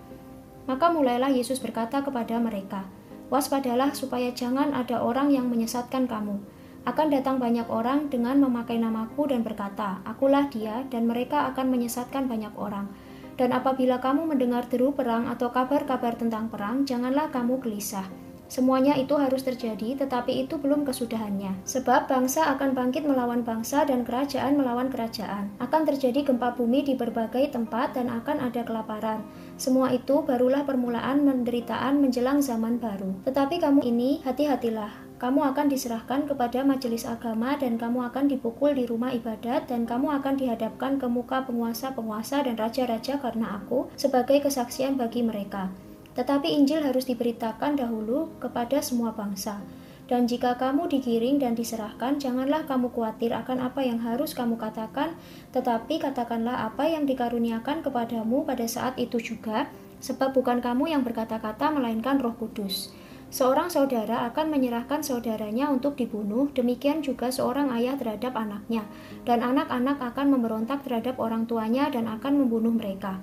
[SPEAKER 1] Maka mulailah Yesus berkata kepada mereka, Waspadalah supaya jangan ada orang yang menyesatkan kamu. Akan datang banyak orang dengan memakai namaku dan berkata, "Akulah dia," dan mereka akan menyesatkan banyak orang. Dan apabila kamu mendengar deru perang atau kabar-kabar tentang perang, janganlah kamu gelisah. Semuanya itu harus terjadi, tetapi itu belum kesudahannya. Sebab bangsa akan bangkit melawan bangsa dan kerajaan melawan kerajaan. Akan terjadi gempa bumi di berbagai tempat dan akan ada kelaparan. Semua itu barulah permulaan penderitaan menjelang zaman baru. Tetapi kamu ini, hati-hatilah. Kamu akan diserahkan kepada majelis agama dan kamu akan dipukul di rumah ibadat dan kamu akan dihadapkan ke muka penguasa-penguasa dan raja-raja karena aku sebagai kesaksian bagi mereka. Tetapi Injil harus diberitakan dahulu kepada semua bangsa. Dan jika kamu digiring dan diserahkan, janganlah kamu khawatir akan apa yang harus kamu katakan, tetapi katakanlah apa yang dikaruniakan kepadamu pada saat itu juga, sebab bukan kamu yang berkata-kata, melainkan Roh Kudus. Seorang saudara akan menyerahkan saudaranya untuk dibunuh, demikian juga seorang ayah terhadap anaknya, dan anak-anak akan memberontak terhadap orang tuanya dan akan membunuh mereka.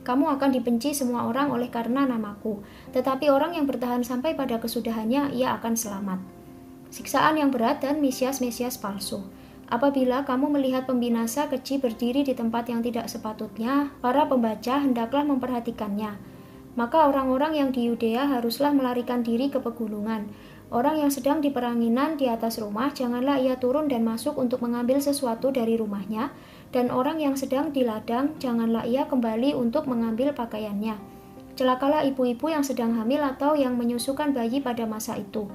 [SPEAKER 1] Kamu akan dibenci semua orang oleh karena namaku, tetapi orang yang bertahan sampai pada kesudahannya, ia akan selamat. Siksaan yang berat dan mesias-mesias palsu. Apabila kamu melihat pembinasa keji berdiri di tempat yang tidak sepatutnya, para pembaca hendaklah memperhatikannya. Maka orang-orang yang di Yudea haruslah melarikan diri ke pegunungan. Orang yang sedang di peranginan di atas rumah, janganlah ia turun dan masuk untuk mengambil sesuatu dari rumahnya, dan orang yang sedang di ladang, janganlah ia kembali untuk mengambil pakaiannya. Celakalah ibu-ibu yang sedang hamil atau yang menyusukan bayi pada masa itu.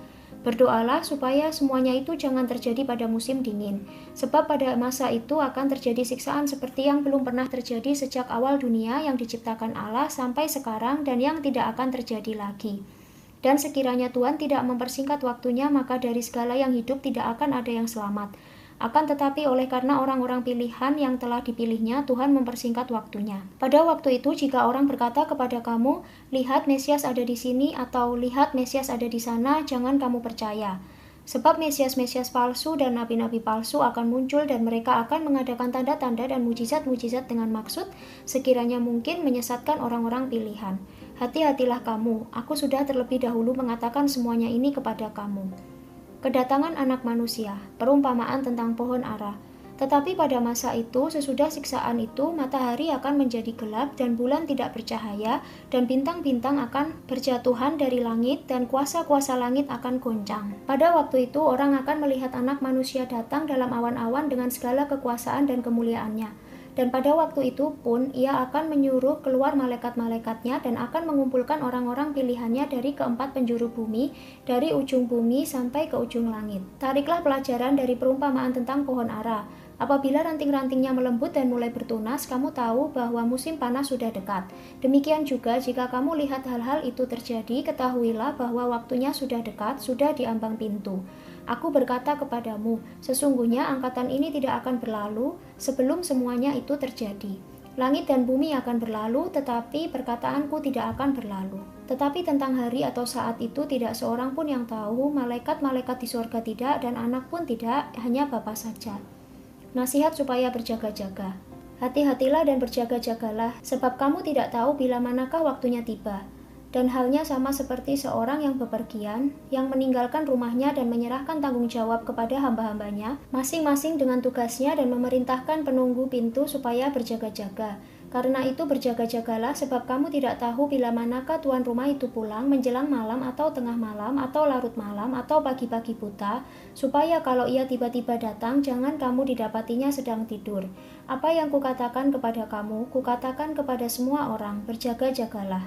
[SPEAKER 1] Berdoalah supaya semuanya itu jangan terjadi pada musim dingin, sebab pada masa itu akan terjadi siksaan seperti yang belum pernah terjadi sejak awal dunia yang diciptakan Allah sampai sekarang dan yang tidak akan terjadi lagi. Dan sekiranya Tuhan tidak mempersingkat waktunya, maka dari segala yang hidup tidak akan ada yang selamat. Akan tetapi oleh karena orang-orang pilihan yang telah dipilihnya, Tuhan mempersingkat waktunya. Pada waktu itu, jika orang berkata kepada kamu, "Lihat, Mesias ada di sini," atau "Lihat, Mesias ada di sana," jangan kamu percaya. Sebab mesias-mesias palsu dan nabi-nabi palsu akan muncul dan mereka akan mengadakan tanda-tanda dan mujizat-mujizat dengan maksud sekiranya mungkin menyesatkan orang-orang pilihan. Hati-hatilah kamu, aku sudah terlebih dahulu mengatakan semuanya ini kepada kamu. Kedatangan anak manusia, perumpamaan tentang pohon ara. Tetapi pada masa itu, sesudah siksaan itu, matahari akan menjadi gelap dan bulan tidak bercahaya, dan bintang-bintang akan berjatuhan dari langit, dan kuasa-kuasa langit akan goncang. Pada waktu itu, orang akan melihat anak manusia datang dalam awan-awan dengan segala kekuasaan dan kemuliaannya. Dan pada waktu itu pun, ia akan menyuruh keluar malaikat-malaikatnya dan akan mengumpulkan orang-orang pilihannya dari keempat penjuru bumi, dari ujung bumi sampai ke ujung langit. Tariklah pelajaran dari perumpamaan tentang pohon ara. Apabila ranting-rantingnya melembut dan mulai bertunas, kamu tahu bahwa musim panas sudah dekat. Demikian juga jika kamu lihat hal-hal itu terjadi, ketahuilah bahwa waktunya sudah dekat, sudah di ambang pintu. Aku berkata kepadamu, sesungguhnya angkatan ini tidak akan berlalu sebelum semuanya itu terjadi. Langit dan bumi akan berlalu, tetapi perkataanku tidak akan berlalu. Tetapi tentang hari atau saat itu tidak seorang pun yang tahu, malaikat-malaikat di surga tidak, dan anak pun tidak, hanya Bapa saja. Nasihat supaya berjaga-jaga. Hati-hatilah dan berjaga-jagalah, sebab kamu tidak tahu bila manakah waktunya tiba. Dan halnya sama seperti seorang yang bepergian, yang meninggalkan rumahnya dan menyerahkan tanggung jawab kepada hamba-hambanya, masing-masing dengan tugasnya dan memerintahkan penunggu pintu supaya berjaga-jaga. Karena itu berjaga-jagalah, sebab kamu tidak tahu bila manakah tuan rumah itu pulang menjelang malam atau tengah malam atau larut malam atau pagi-pagi buta, supaya kalau ia tiba-tiba datang, jangan kamu didapatinya sedang tidur. Apa yang kukatakan kepada kamu, kukatakan kepada semua orang, berjaga-jagalah.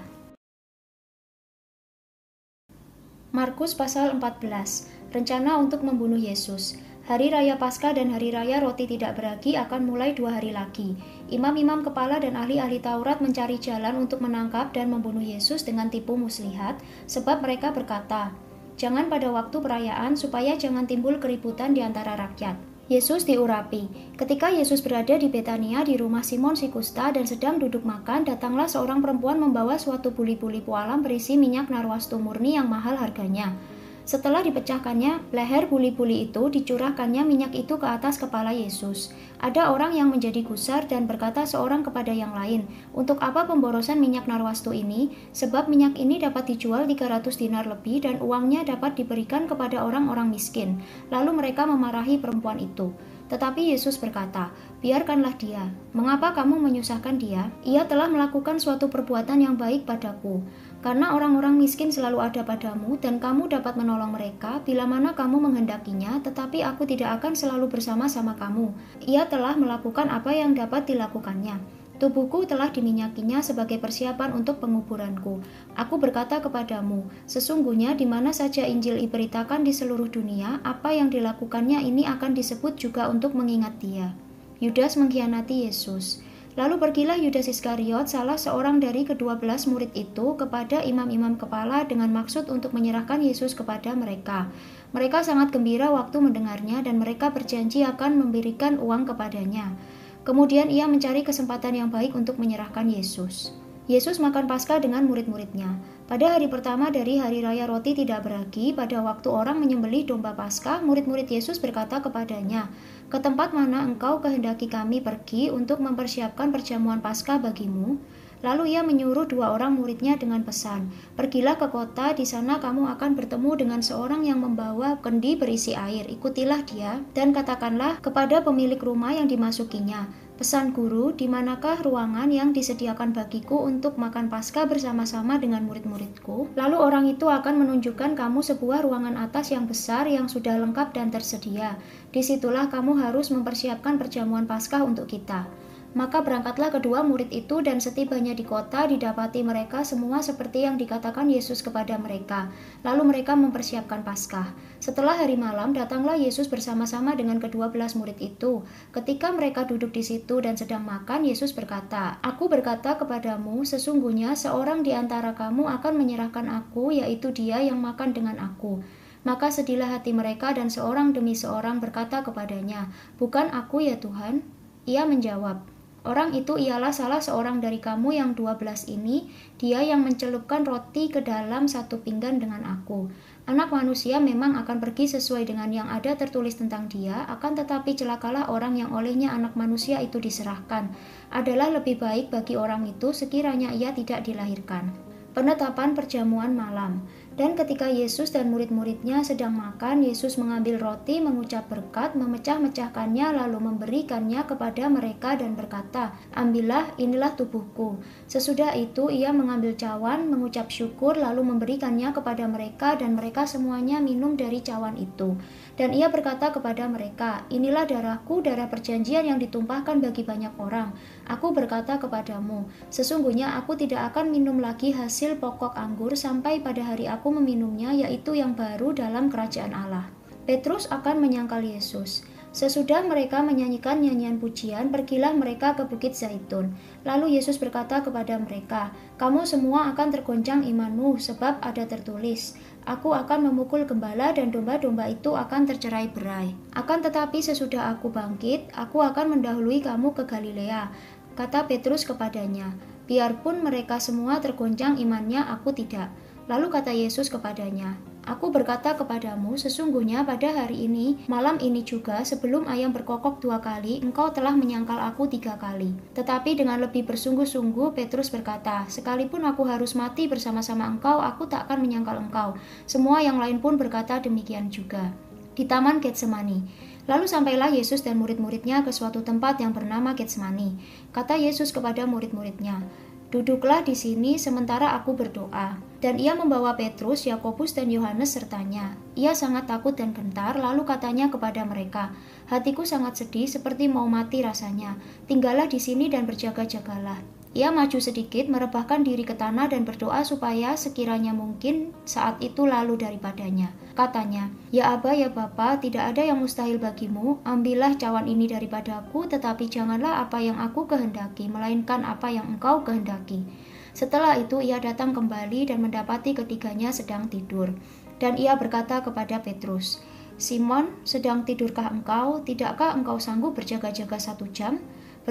[SPEAKER 1] Markus pasal 14, rencana untuk membunuh Yesus. Hari Raya Paskah dan Hari Raya Roti Tidak Beragi akan mulai 2 hari lagi. Imam-imam kepala dan ahli-ahli Taurat mencari jalan untuk menangkap dan membunuh Yesus dengan tipu muslihat, sebab mereka berkata, "Jangan pada waktu perayaan supaya jangan timbul keributan di antara rakyat." Yesus diurapi. Ketika Yesus berada di Betania di rumah Simon si Kusta dan sedang duduk makan, datanglah seorang perempuan membawa suatu buli-buli pualam berisi minyak narwastu murni yang mahal harganya. Setelah dipecahkannya leher buli-buli itu, dicurahkannya minyak itu ke atas kepala Yesus. Ada orang yang menjadi gusar dan berkata seorang kepada yang lain, "Untuk apa pemborosan minyak narwastu ini? Sebab minyak ini dapat dijual 300 dinar lebih dan uangnya dapat diberikan kepada orang-orang miskin." Lalu mereka memarahi perempuan itu. Tetapi Yesus berkata, "Biarkanlah dia. Mengapa kamu menyusahkan dia? Ia telah melakukan suatu perbuatan yang baik padaku. Karena orang-orang miskin selalu ada padamu dan kamu dapat menolong mereka bila mana kamu menghendakinya, tetapi aku tidak akan selalu bersama-sama kamu. Ia telah melakukan apa yang dapat dilakukannya. Tubuhku telah diminyakinya sebagai persiapan untuk penguburanku. Aku berkata kepadamu, sesungguhnya di mana saja Injil diberitakan di seluruh dunia, apa yang dilakukannya ini akan disebut juga untuk mengingat dia." Yudas mengkhianati Yesus. Lalu pergilah Yudas Iskariot, salah seorang dari ke-12 murid itu, kepada imam-imam kepala dengan maksud untuk menyerahkan Yesus kepada mereka. Mereka sangat gembira waktu mendengarnya dan mereka berjanji akan memberikan uang kepadanya. Kemudian ia mencari kesempatan yang baik untuk menyerahkan Yesus. Yesus makan Paskah dengan murid-muridnya. Pada hari pertama dari Hari Raya Roti Tidak Beragi, pada waktu orang menyembelih domba Paskah, murid-murid Yesus berkata kepadanya, "Ke tempat mana engkau kehendaki kami pergi untuk mempersiapkan perjamuan Paskah bagimu?" Lalu ia menyuruh 2 orang muridnya dengan pesan, "Pergilah ke kota, di sana kamu akan bertemu dengan seorang yang membawa kendi berisi air. Ikutilah dia dan katakanlah kepada pemilik rumah yang dimasukinya, 'Pesan Guru, di manakah ruangan yang disediakan bagiku untuk makan Paskah bersama-sama dengan murid-muridku?' Lalu orang itu akan menunjukkan kamu sebuah ruangan atas yang besar yang sudah lengkap dan tersedia. Disitulah kamu harus mempersiapkan perjamuan Paskah untuk kita." Maka berangkatlah kedua murid itu dan setibanya di kota didapati mereka semua seperti yang dikatakan Yesus kepada mereka. Lalu mereka mempersiapkan Paskah. Setelah hari malam, datanglah Yesus bersama-sama dengan ke-12 murid itu. Ketika mereka duduk di situ dan sedang makan, Yesus berkata, "Aku berkata kepadamu, sesungguhnya seorang di antara kamu akan menyerahkan aku, yaitu dia yang makan dengan aku." Maka sedihlah hati mereka dan seorang demi seorang berkata kepadanya, "Bukan aku ya Tuhan?" Ia menjawab, "Orang itu ialah salah seorang dari kamu yang 12 ini, dia yang mencelupkan roti ke dalam satu pinggan dengan aku. Anak manusia memang akan pergi sesuai dengan yang ada tertulis tentang dia, akan tetapi celakalah orang yang olehnya anak manusia itu diserahkan. Adalah lebih baik bagi orang itu sekiranya ia tidak dilahirkan." Penetapan perjamuan malam. Dan ketika Yesus dan murid-muridnya sedang makan, Yesus mengambil roti, mengucap berkat, memecah-mecahkannya, lalu memberikannya kepada mereka dan berkata, "Ambillah, inilah tubuhku." Sesudah itu ia mengambil cawan, mengucap syukur, lalu memberikannya kepada mereka dan mereka semuanya minum dari cawan itu. Dan ia berkata kepada mereka, "Inilah darahku, darah perjanjian yang ditumpahkan bagi banyak orang. Aku berkata kepadamu, sesungguhnya aku tidak akan minum lagi hasil pokok anggur sampai pada hari aku meminumnya, yaitu yang baru dalam kerajaan Allah." Petrus akan menyangkal Yesus. Sesudah mereka menyanyikan nyanyian pujian, pergilah mereka ke Bukit Zaitun. Lalu Yesus berkata kepada mereka, "Kamu semua akan tergoncang imanmu, sebab ada tertulis, 'Aku akan memukul gembala dan domba-domba itu akan tercerai-berai.' Akan tetapi sesudah aku bangkit, aku akan mendahului kamu ke Galilea." Kata Petrus kepadanya, "Biarpun mereka semua tergoncang imannya, aku tidak." Lalu kata Yesus kepadanya, "Aku berkata kepadamu, sesungguhnya pada hari ini, malam ini juga, sebelum ayam berkokok 2 kali, engkau telah menyangkal aku 3 kali." Tetapi dengan lebih bersungguh-sungguh, Petrus berkata, "Sekalipun aku harus mati bersama-sama engkau, aku tak akan menyangkal engkau." Semua yang lain pun berkata demikian juga. Di Taman Getsemani. Lalu sampailah Yesus dan murid-muridnya ke suatu tempat yang bernama Getsemani. Kata Yesus kepada murid-muridnya, "Duduklah di sini sementara aku berdoa." Dan ia membawa Petrus, Yakobus, dan Yohanes sertanya. Ia sangat takut dan gentar, lalu katanya kepada mereka, "Hatiku sangat sedih seperti mau mati rasanya. Tinggallah di sini dan berjaga-jagalah." Ia maju sedikit, merebahkan diri ke tanah dan berdoa supaya sekiranya mungkin saat itu lalu daripadanya. Katanya, "Ya Aba, ya Bapa, tidak ada yang mustahil bagimu. Ambillah cawan ini daripadaku, tetapi janganlah apa yang aku kehendaki, melainkan apa yang engkau kehendaki." Setelah itu ia datang kembali dan mendapati ketiganya sedang tidur. Dan ia berkata kepada Petrus, "Simon, sedang tidurkah engkau? Tidakkah engkau sanggup berjaga-jaga 1 jam?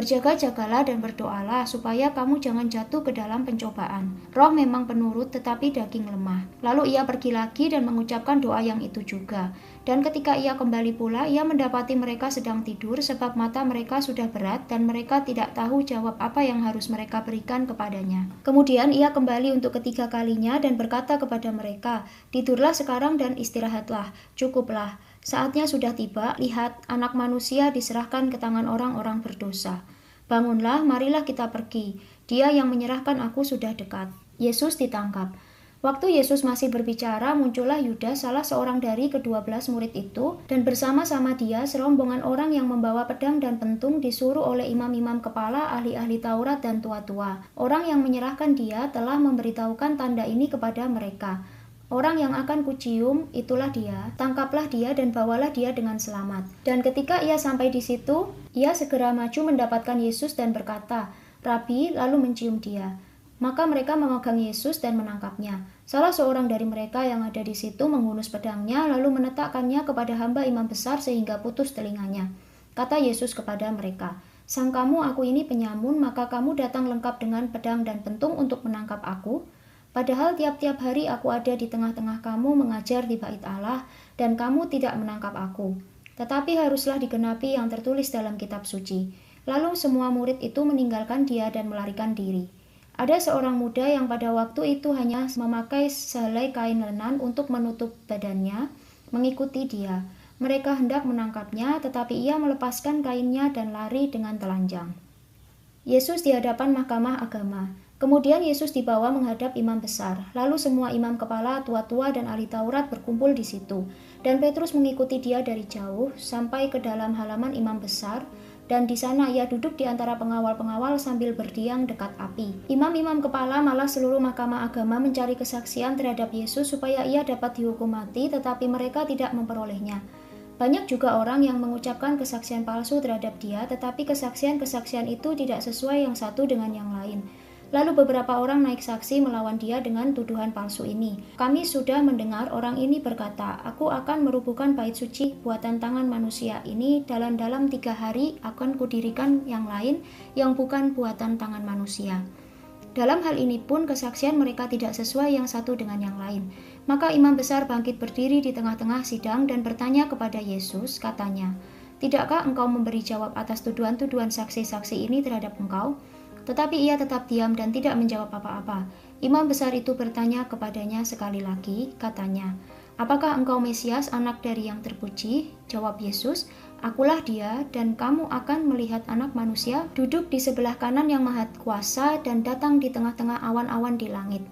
[SPEAKER 1] Berjaga-jagalah dan berdoalah supaya kamu jangan jatuh ke dalam pencobaan. Roh memang penurut tetapi daging lemah. Lalu ia pergi lagi dan mengucapkan doa yang itu juga. Dan ketika ia kembali pula, ia mendapati mereka sedang tidur sebab mata mereka sudah berat dan mereka tidak tahu jawab apa yang harus mereka berikan kepadanya. Kemudian ia kembali untuk ketiga kalinya dan berkata kepada mereka, "Tidurlah sekarang dan istirahatlah, cukuplah. Saatnya sudah tiba, lihat, Anak Manusia diserahkan ke tangan orang-orang berdosa. Bangunlah, marilah kita pergi. Dia yang menyerahkan aku sudah dekat." Yesus ditangkap. Waktu Yesus masih berbicara, muncullah Yudas, salah seorang dari ke-12 murid itu, dan bersama-sama dia serombongan orang yang membawa pedang dan pentung disuruh oleh imam-imam kepala, ahli-ahli Taurat dan tua-tua. Orang yang menyerahkan dia telah memberitahukan tanda ini kepada mereka. "Orang yang akan kucium, itulah dia. Tangkaplah dia dan bawalah dia dengan selamat." Dan ketika ia sampai di situ, ia segera maju mendapatkan Yesus dan berkata, "Rabi," lalu mencium dia. Maka mereka memegang Yesus dan menangkapnya. Salah seorang dari mereka yang ada di situ menghunus pedangnya, lalu menetapkannya kepada hamba imam besar sehingga putus telinganya. Kata Yesus kepada mereka, "Sangkamu aku ini penyamun, maka kamu datang lengkap dengan pedang dan pentung untuk menangkap aku? Padahal tiap-tiap hari aku ada di tengah-tengah kamu mengajar di bait Allah, dan kamu tidak menangkap aku. Tetapi haruslah digenapi yang tertulis dalam kitab suci." Lalu semua murid itu meninggalkan dia dan melarikan diri. Ada seorang muda yang pada waktu itu hanya memakai sehelai kain lenan untuk menutup badannya, mengikuti dia. Mereka hendak menangkapnya, tetapi ia melepaskan kainnya dan lari dengan telanjang. Yesus di hadapan mahkamah agama. Kemudian Yesus dibawa menghadap imam besar. Lalu semua imam kepala, tua-tua, dan ahli Taurat berkumpul di situ. Dan Petrus mengikuti dia dari jauh sampai ke dalam halaman imam besar. Dan di sana ia duduk di antara pengawal-pengawal sambil berdiam dekat api. Imam-imam kepala malah seluruh mahkamah agama mencari kesaksian terhadap Yesus supaya ia dapat dihukum mati, tetapi mereka tidak memperolehnya. Banyak juga orang yang mengucapkan kesaksian palsu terhadap dia, tetapi kesaksian-kesaksian itu tidak sesuai yang satu dengan yang lain. Lalu beberapa orang naik saksi melawan dia dengan tuduhan palsu ini. "Kami sudah mendengar orang ini berkata, 'Aku akan merubuhkan bait suci buatan tangan manusia ini dalam 3 hari akan kudirikan yang lain yang bukan buatan tangan manusia.'" Dalam hal ini pun kesaksian mereka tidak sesuai yang satu dengan yang lain. Maka imam besar bangkit berdiri di tengah-tengah sidang dan bertanya kepada Yesus, katanya, "Tidakkah engkau memberi jawab atas tuduhan-tuduhan saksi-saksi ini terhadap engkau?" Tetapi ia tetap diam dan tidak menjawab apa-apa. Imam besar itu bertanya kepadanya sekali lagi, katanya, "Apakah engkau Mesias, anak dari yang terpuji?" Jawab Yesus, "Akulah dia, dan kamu akan melihat Anak Manusia duduk di sebelah kanan yang Maha Kuasa dan datang di tengah-tengah awan-awan di langit."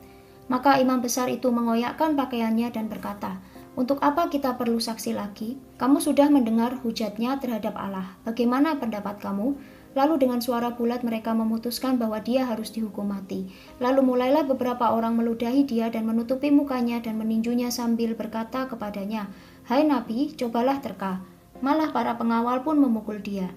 [SPEAKER 1] Maka imam besar itu mengoyakkan pakaiannya dan berkata, "Untuk apa kita perlu saksi lagi? Kamu sudah mendengar hujatnya terhadap Allah. Bagaimana pendapat kamu?" Lalu dengan suara bulat mereka memutuskan bahwa dia harus dihukum mati. Lalu mulailah beberapa orang meludahi dia dan menutupi mukanya dan meninjunya sambil berkata kepadanya, "Hai Nabi, cobalah terka." Malah para pengawal pun memukul dia.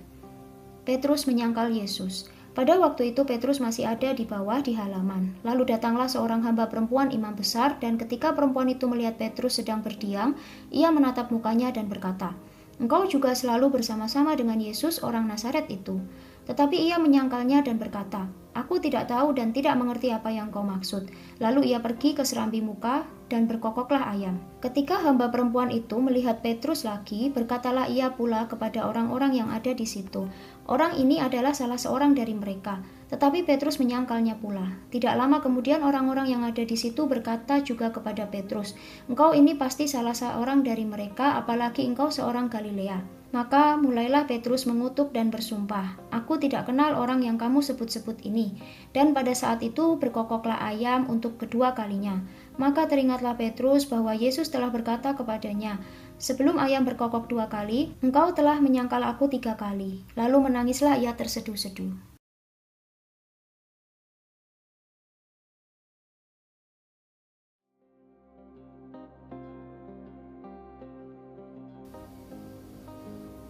[SPEAKER 1] Petrus menyangkal Yesus. Pada waktu itu Petrus masih ada di bawah di halaman. Lalu datanglah seorang hamba perempuan imam besar, dan ketika perempuan itu melihat Petrus sedang berdiam, ia menatap mukanya dan berkata, "Engkau juga selalu bersama-sama dengan Yesus orang Nazaret itu." Tetapi ia menyangkalnya dan berkata, "Aku tidak tahu dan tidak mengerti apa yang kau maksud." Lalu ia pergi ke serambi muka dan berkokoklah ayam. Ketika hamba perempuan itu melihat Petrus lagi, berkatalah ia pula kepada orang-orang yang ada di situ, "Orang ini adalah salah seorang dari mereka." Tetapi Petrus menyangkalnya pula. Tidak lama kemudian orang-orang yang ada di situ berkata juga kepada Petrus, "Engkau ini pasti salah seorang dari mereka, apalagi engkau seorang Galilea." Maka mulailah Petrus mengutuk dan bersumpah, "Aku tidak kenal orang yang kamu sebut-sebut ini." Dan pada saat itu berkokoklah ayam untuk kedua kalinya. Maka teringatlah Petrus bahwa Yesus telah berkata kepadanya, "Sebelum ayam berkokok 2 kali, engkau telah menyangkal aku 3 kali." Lalu menangislah ia terseduh-seduh.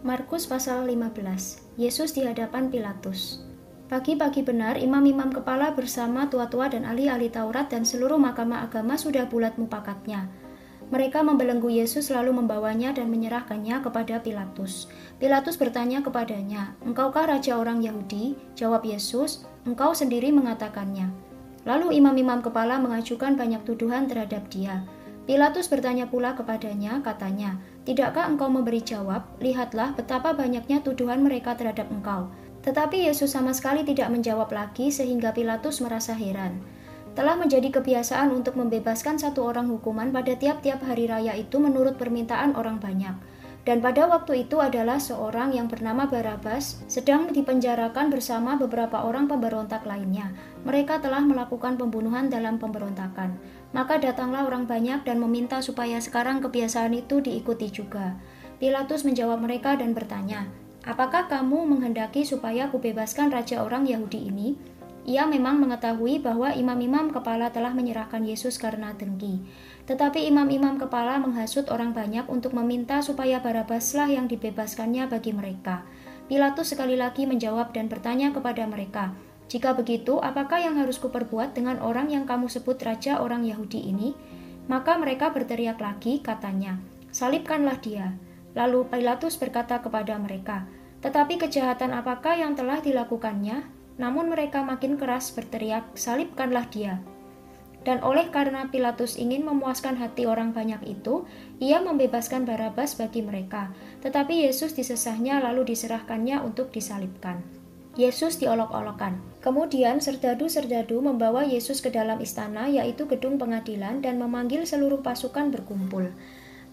[SPEAKER 1] Markus pasal 15. Yesus di hadapan Pilatus. Pagi-pagi benar, imam-imam kepala bersama tua-tua dan ahli-ahli Taurat dan seluruh mahkamah agama sudah bulat mupakatnya. Mereka membelenggu Yesus lalu membawanya dan menyerahkannya kepada Pilatus. Pilatus bertanya kepadanya, "Engkaukah raja orang Yahudi?" Jawab Yesus, "Engkau sendiri mengatakannya." Lalu imam-imam kepala mengajukan banyak tuduhan terhadap dia. Pilatus bertanya pula kepadanya, katanya, "Tidakkah engkau memberi jawab? Lihatlah betapa banyaknya tuduhan mereka terhadap engkau." Tetapi Yesus sama sekali tidak menjawab lagi sehingga Pilatus merasa heran. Telah menjadi kebiasaan untuk membebaskan satu orang hukuman pada tiap-tiap hari raya itu menurut permintaan orang banyak. Dan pada waktu itu adalah seorang yang bernama Barabas sedang dipenjarakan bersama beberapa orang pemberontak lainnya. Mereka telah melakukan pembunuhan dalam pemberontakan. Maka datanglah orang banyak dan meminta supaya sekarang kebiasaan itu diikuti juga. Pilatus menjawab mereka dan bertanya, "Apakah kamu menghendaki supaya kubebaskan raja orang Yahudi ini?" Ia memang mengetahui bahwa imam-imam kepala telah menyerahkan Yesus karena dengki. Tetapi imam-imam kepala menghasut orang banyak untuk meminta supaya Barabaslah yang dibebaskannya bagi mereka. Pilatus sekali lagi menjawab dan bertanya kepada mereka, "Jika begitu, apakah yang harus kuperbuat dengan orang yang kamu sebut raja orang Yahudi ini?" Maka mereka berteriak lagi, katanya, "Salibkanlah dia." Lalu Pilatus berkata kepada mereka, "Tetapi kejahatan apakah yang telah dilakukannya?" Namun mereka makin keras berteriak, "Salibkanlah dia." Dan oleh karena Pilatus ingin memuaskan hati orang banyak itu, ia membebaskan Barabas bagi mereka. Tetapi Yesus disesahnya lalu diserahkannya untuk disalibkan. Yesus diolok-olokkan. Kemudian serdadu-serdadu membawa Yesus ke dalam istana, yaitu gedung pengadilan, dan memanggil seluruh pasukan berkumpul.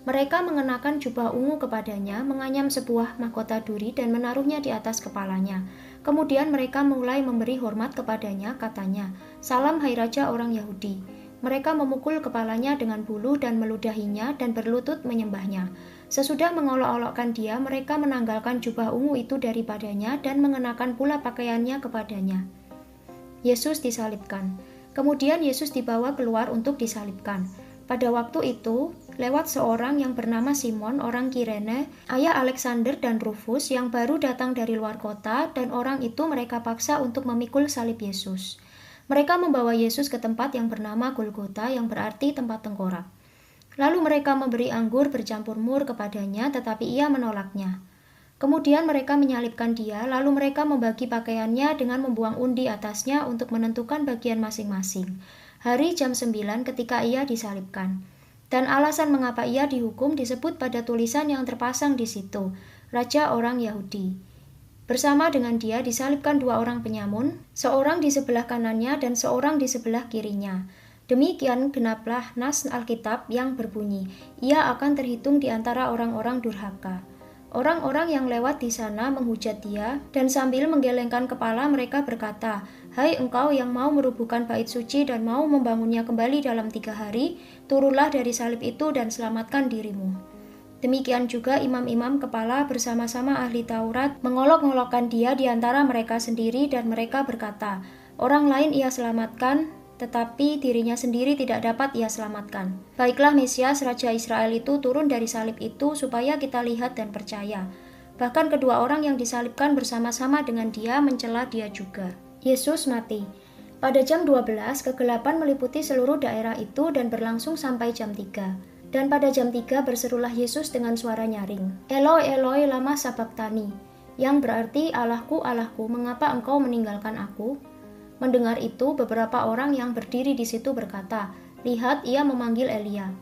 [SPEAKER 1] Mereka mengenakan jubah ungu kepadanya, menganyam sebuah mahkota duri dan menaruhnya di atas kepalanya. Kemudian mereka mulai memberi hormat kepadanya, katanya, "Salam hai Raja orang Yahudi." Mereka memukul kepalanya dengan bulu dan meludahinya dan berlutut menyembahnya. Sesudah mengolok-olokkan dia, mereka menanggalkan jubah ungu itu daripadanya dan mengenakan pula pakaiannya kepadanya. Yesus disalibkan. Kemudian Yesus dibawa keluar untuk disalibkan. Pada waktu itu, lewat seorang yang bernama Simon, orang Kirene, ayah Alexander dan Rufus yang baru datang dari luar kota, dan orang itu mereka paksa untuk memikul salib Yesus. Mereka membawa Yesus ke tempat yang bernama Golgota, yang berarti tempat tengkorak. Lalu mereka memberi anggur bercampur mur kepadanya, tetapi ia menolaknya. Kemudian mereka menyalibkan dia, lalu mereka membagi pakaiannya dengan membuang undi atasnya untuk menentukan bagian masing-masing. Hari jam 9 ketika ia disalibkan. Dan alasan mengapa ia dihukum disebut pada tulisan yang terpasang di situ, Raja orang Yahudi. Bersama dengan dia disalibkan dua orang penyamun, seorang di sebelah kanannya dan seorang di sebelah kirinya. Demikian genaplah nas Alkitab yang berbunyi, "Ia akan terhitung di antara orang-orang durhaka." Orang-orang yang lewat di sana menghujat dia, dan sambil menggelengkan kepala mereka berkata, "Hai engkau yang mau merubuhkan bait suci dan mau membangunnya kembali dalam 3 hari, turunlah dari salib itu dan selamatkan dirimu." Demikian juga imam-imam kepala bersama-sama ahli Taurat mengolok-ngolokkan dia di antara mereka sendiri, dan mereka berkata, "Orang lain ia selamatkan, tetapi dirinya sendiri tidak dapat ia selamatkan. Baiklah Mesias Raja Israel itu turun dari salib itu supaya kita lihat dan percaya." Bahkan kedua orang yang disalibkan bersama-sama dengan dia mencela dia juga. Yesus mati. Pada jam 12, kegelapan meliputi seluruh daerah itu dan berlangsung sampai jam 3. Dan pada jam 3 berserulah Yesus dengan suara nyaring, "Eloi, Eloi, lama sabachthani," yang berarti, "Allahku, Allahku, mengapa engkau meninggalkan aku?" Mendengar itu, beberapa orang yang berdiri di situ berkata, "Lihat, ia memanggil Elia."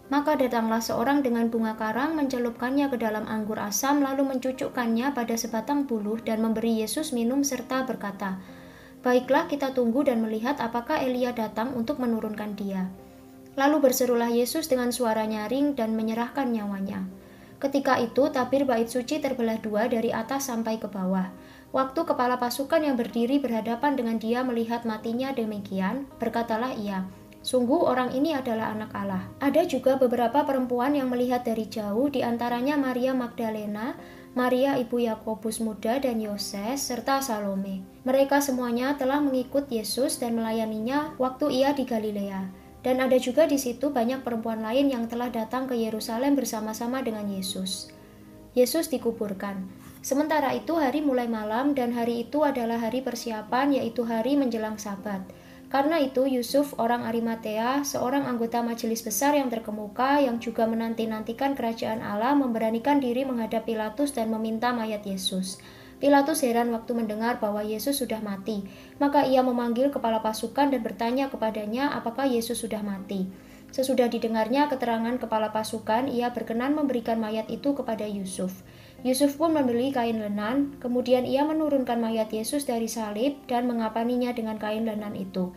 [SPEAKER 1] Maka datanglah seorang dengan bunga karang, mencelupkannya ke dalam anggur asam, lalu mencucukkannya pada sebatang buluh dan memberi Yesus minum serta berkata, "Baiklah, kita tunggu dan melihat apakah Elia datang untuk menurunkan dia." Lalu berserulah Yesus dengan suara nyaring dan menyerahkan nyawanya. Ketika itu, tabir bait suci terbelah dua dari atas sampai ke bawah. Waktu kepala pasukan yang berdiri berhadapan dengan dia melihat matinya demikian, berkatalah ia, "Sungguh orang ini adalah anak Allah." Ada juga beberapa perempuan yang melihat dari jauh, di antaranya Maria Magdalena, Maria ibu Yakobus muda dan Yoses, serta Salome. Mereka semuanya telah mengikut Yesus dan melayaninya waktu ia di Galilea. Dan ada juga di situ banyak perempuan lain yang telah datang ke Yerusalem bersama-sama dengan Yesus. Yesus dikuburkan. Sementara itu hari mulai malam, dan hari itu adalah hari persiapan, yaitu hari menjelang Sabat. Karena itu Yusuf orang Arimatea, seorang anggota majelis besar yang terkemuka yang juga menanti-nantikan kerajaan Allah, memberanikan diri menghadap Pilatus dan meminta mayat Yesus. Pilatus heran waktu mendengar bahwa Yesus sudah mati. Maka ia memanggil kepala pasukan dan bertanya kepadanya apakah Yesus sudah mati. Sesudah didengarnya keterangan kepala pasukan, ia berkenan memberikan mayat itu kepada Yusuf. Yusuf pun membeli kain lenan, kemudian ia menurunkan mayat Yesus dari salib dan mengapaninya dengan kain lenan itu.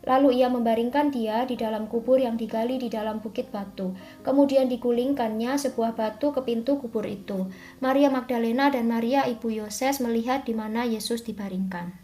[SPEAKER 1] Lalu ia membaringkan dia di dalam kubur yang digali di dalam bukit batu. Kemudian digulingkannya sebuah batu ke pintu kubur itu. Maria Magdalena dan Maria ibu Yoses melihat di mana Yesus dibaringkan.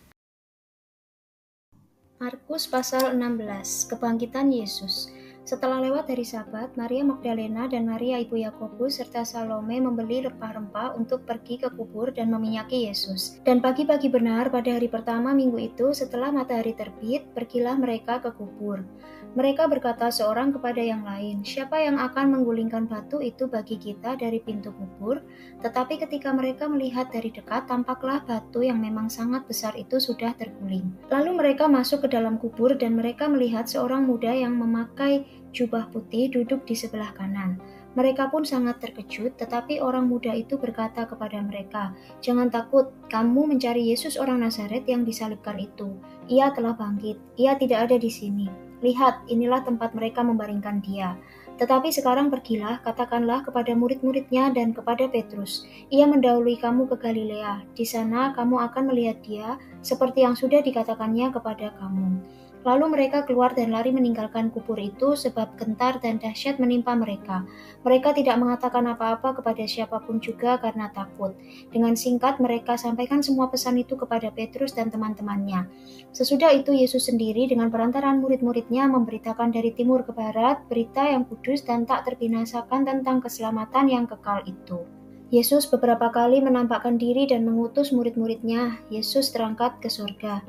[SPEAKER 1] Markus pasal 16, Kebangkitan Yesus. Setelah lewat hari Sabat, Maria Magdalena dan Maria ibu Yakobus serta Salome membeli rempah-rempah untuk pergi ke kubur dan meminyaki Yesus. Dan pagi-pagi benar pada hari pertama minggu itu setelah matahari terbit, pergilah mereka ke kubur. Mereka berkata seorang kepada yang lain, "Siapa yang akan menggulingkan batu itu bagi kita dari pintu kubur?" Tetapi ketika mereka melihat dari dekat, tampaklah batu yang memang sangat besar itu sudah terguling. Lalu mereka masuk ke dalam kubur dan mereka melihat seorang muda yang memakai jubah putih duduk di sebelah kanan. Mereka pun sangat terkejut, tetapi orang muda itu berkata kepada mereka, "Jangan takut, kamu mencari Yesus orang Nazaret yang disalibkan itu. Ia telah bangkit, ia tidak ada di sini. Lihat, inilah tempat mereka membaringkan dia. Tetapi sekarang pergilah, katakanlah kepada murid-muridnya dan kepada Petrus, ia mendahului kamu ke Galilea. Di sana kamu akan melihat dia, seperti yang sudah dikatakannya kepada kamu." Lalu mereka keluar dan lari meninggalkan kubur itu sebab gentar dan dahsyat menimpa mereka. Mereka tidak mengatakan apa-apa kepada siapapun juga karena takut. Dengan singkat mereka sampaikan semua pesan itu kepada Petrus dan teman-temannya. Sesudah itu Yesus sendiri dengan perantaraan murid-muridnya memberitakan dari timur ke barat berita yang kudus dan tak terbinasakan tentang keselamatan yang kekal itu. Yesus beberapa kali menampakkan diri dan mengutus murid-muridnya. Yesus terangkat ke surga.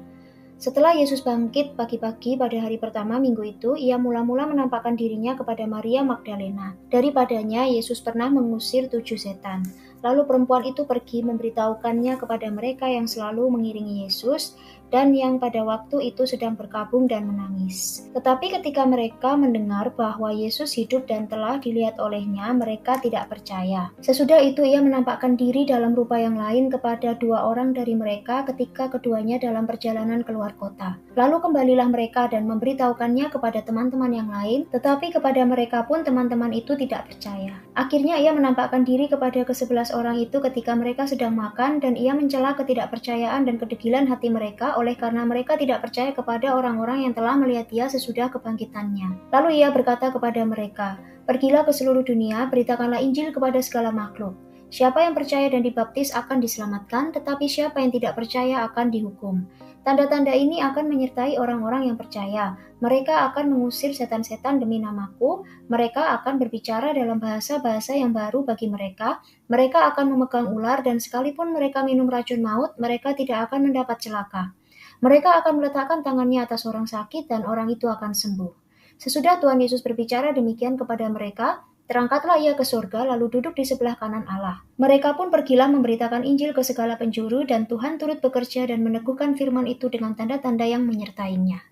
[SPEAKER 1] Setelah Yesus bangkit pagi-pagi pada hari pertama minggu itu, ia mula-mula menampakkan dirinya kepada Maria Magdalena. Daripadanya, Yesus pernah mengusir 7 setan. Lalu perempuan itu pergi memberitahukannya kepada mereka yang selalu mengiringi Yesus dan yang pada waktu itu sedang berkabung dan menangis. Tetapi ketika mereka mendengar bahwa Yesus hidup dan telah dilihat olehnya, mereka tidak percaya. Sesudah itu ia menampakkan diri dalam rupa yang lain kepada 2 orang dari mereka ketika keduanya dalam perjalanan keluar kota. Lalu kembalilah mereka dan memberitahukannya kepada teman-teman yang lain, tetapi kepada mereka pun teman-teman itu tidak percaya. Akhirnya ia menampakkan diri kepada ke-11 orang itu ketika mereka sedang makan, dan ia mencela ketidakpercayaan dan kedegilan hati mereka oleh karena mereka tidak percaya kepada orang-orang yang telah melihat dia sesudah kebangkitannya. Lalu ia berkata kepada mereka, "Pergilah ke seluruh dunia, beritakanlah Injil kepada segala makhluk. Siapa yang percaya dan dibaptis akan diselamatkan, tetapi siapa yang tidak percaya akan dihukum. Tanda-tanda ini akan menyertai orang-orang yang percaya. Mereka akan mengusir setan-setan demi namaku, mereka akan berbicara dalam bahasa-bahasa yang baru bagi mereka, mereka akan memegang ular, dan sekalipun mereka minum racun maut, mereka tidak akan mendapat celaka. Mereka akan meletakkan tangannya atas orang sakit dan orang itu akan sembuh." Sesudah Tuhan Yesus berbicara demikian kepada mereka, terangkatlah ia ke surga lalu duduk di sebelah kanan Allah. Mereka pun pergilah memberitakan Injil ke segala penjuru dan Tuhan turut bekerja dan meneguhkan firman itu dengan tanda-tanda yang menyertainya.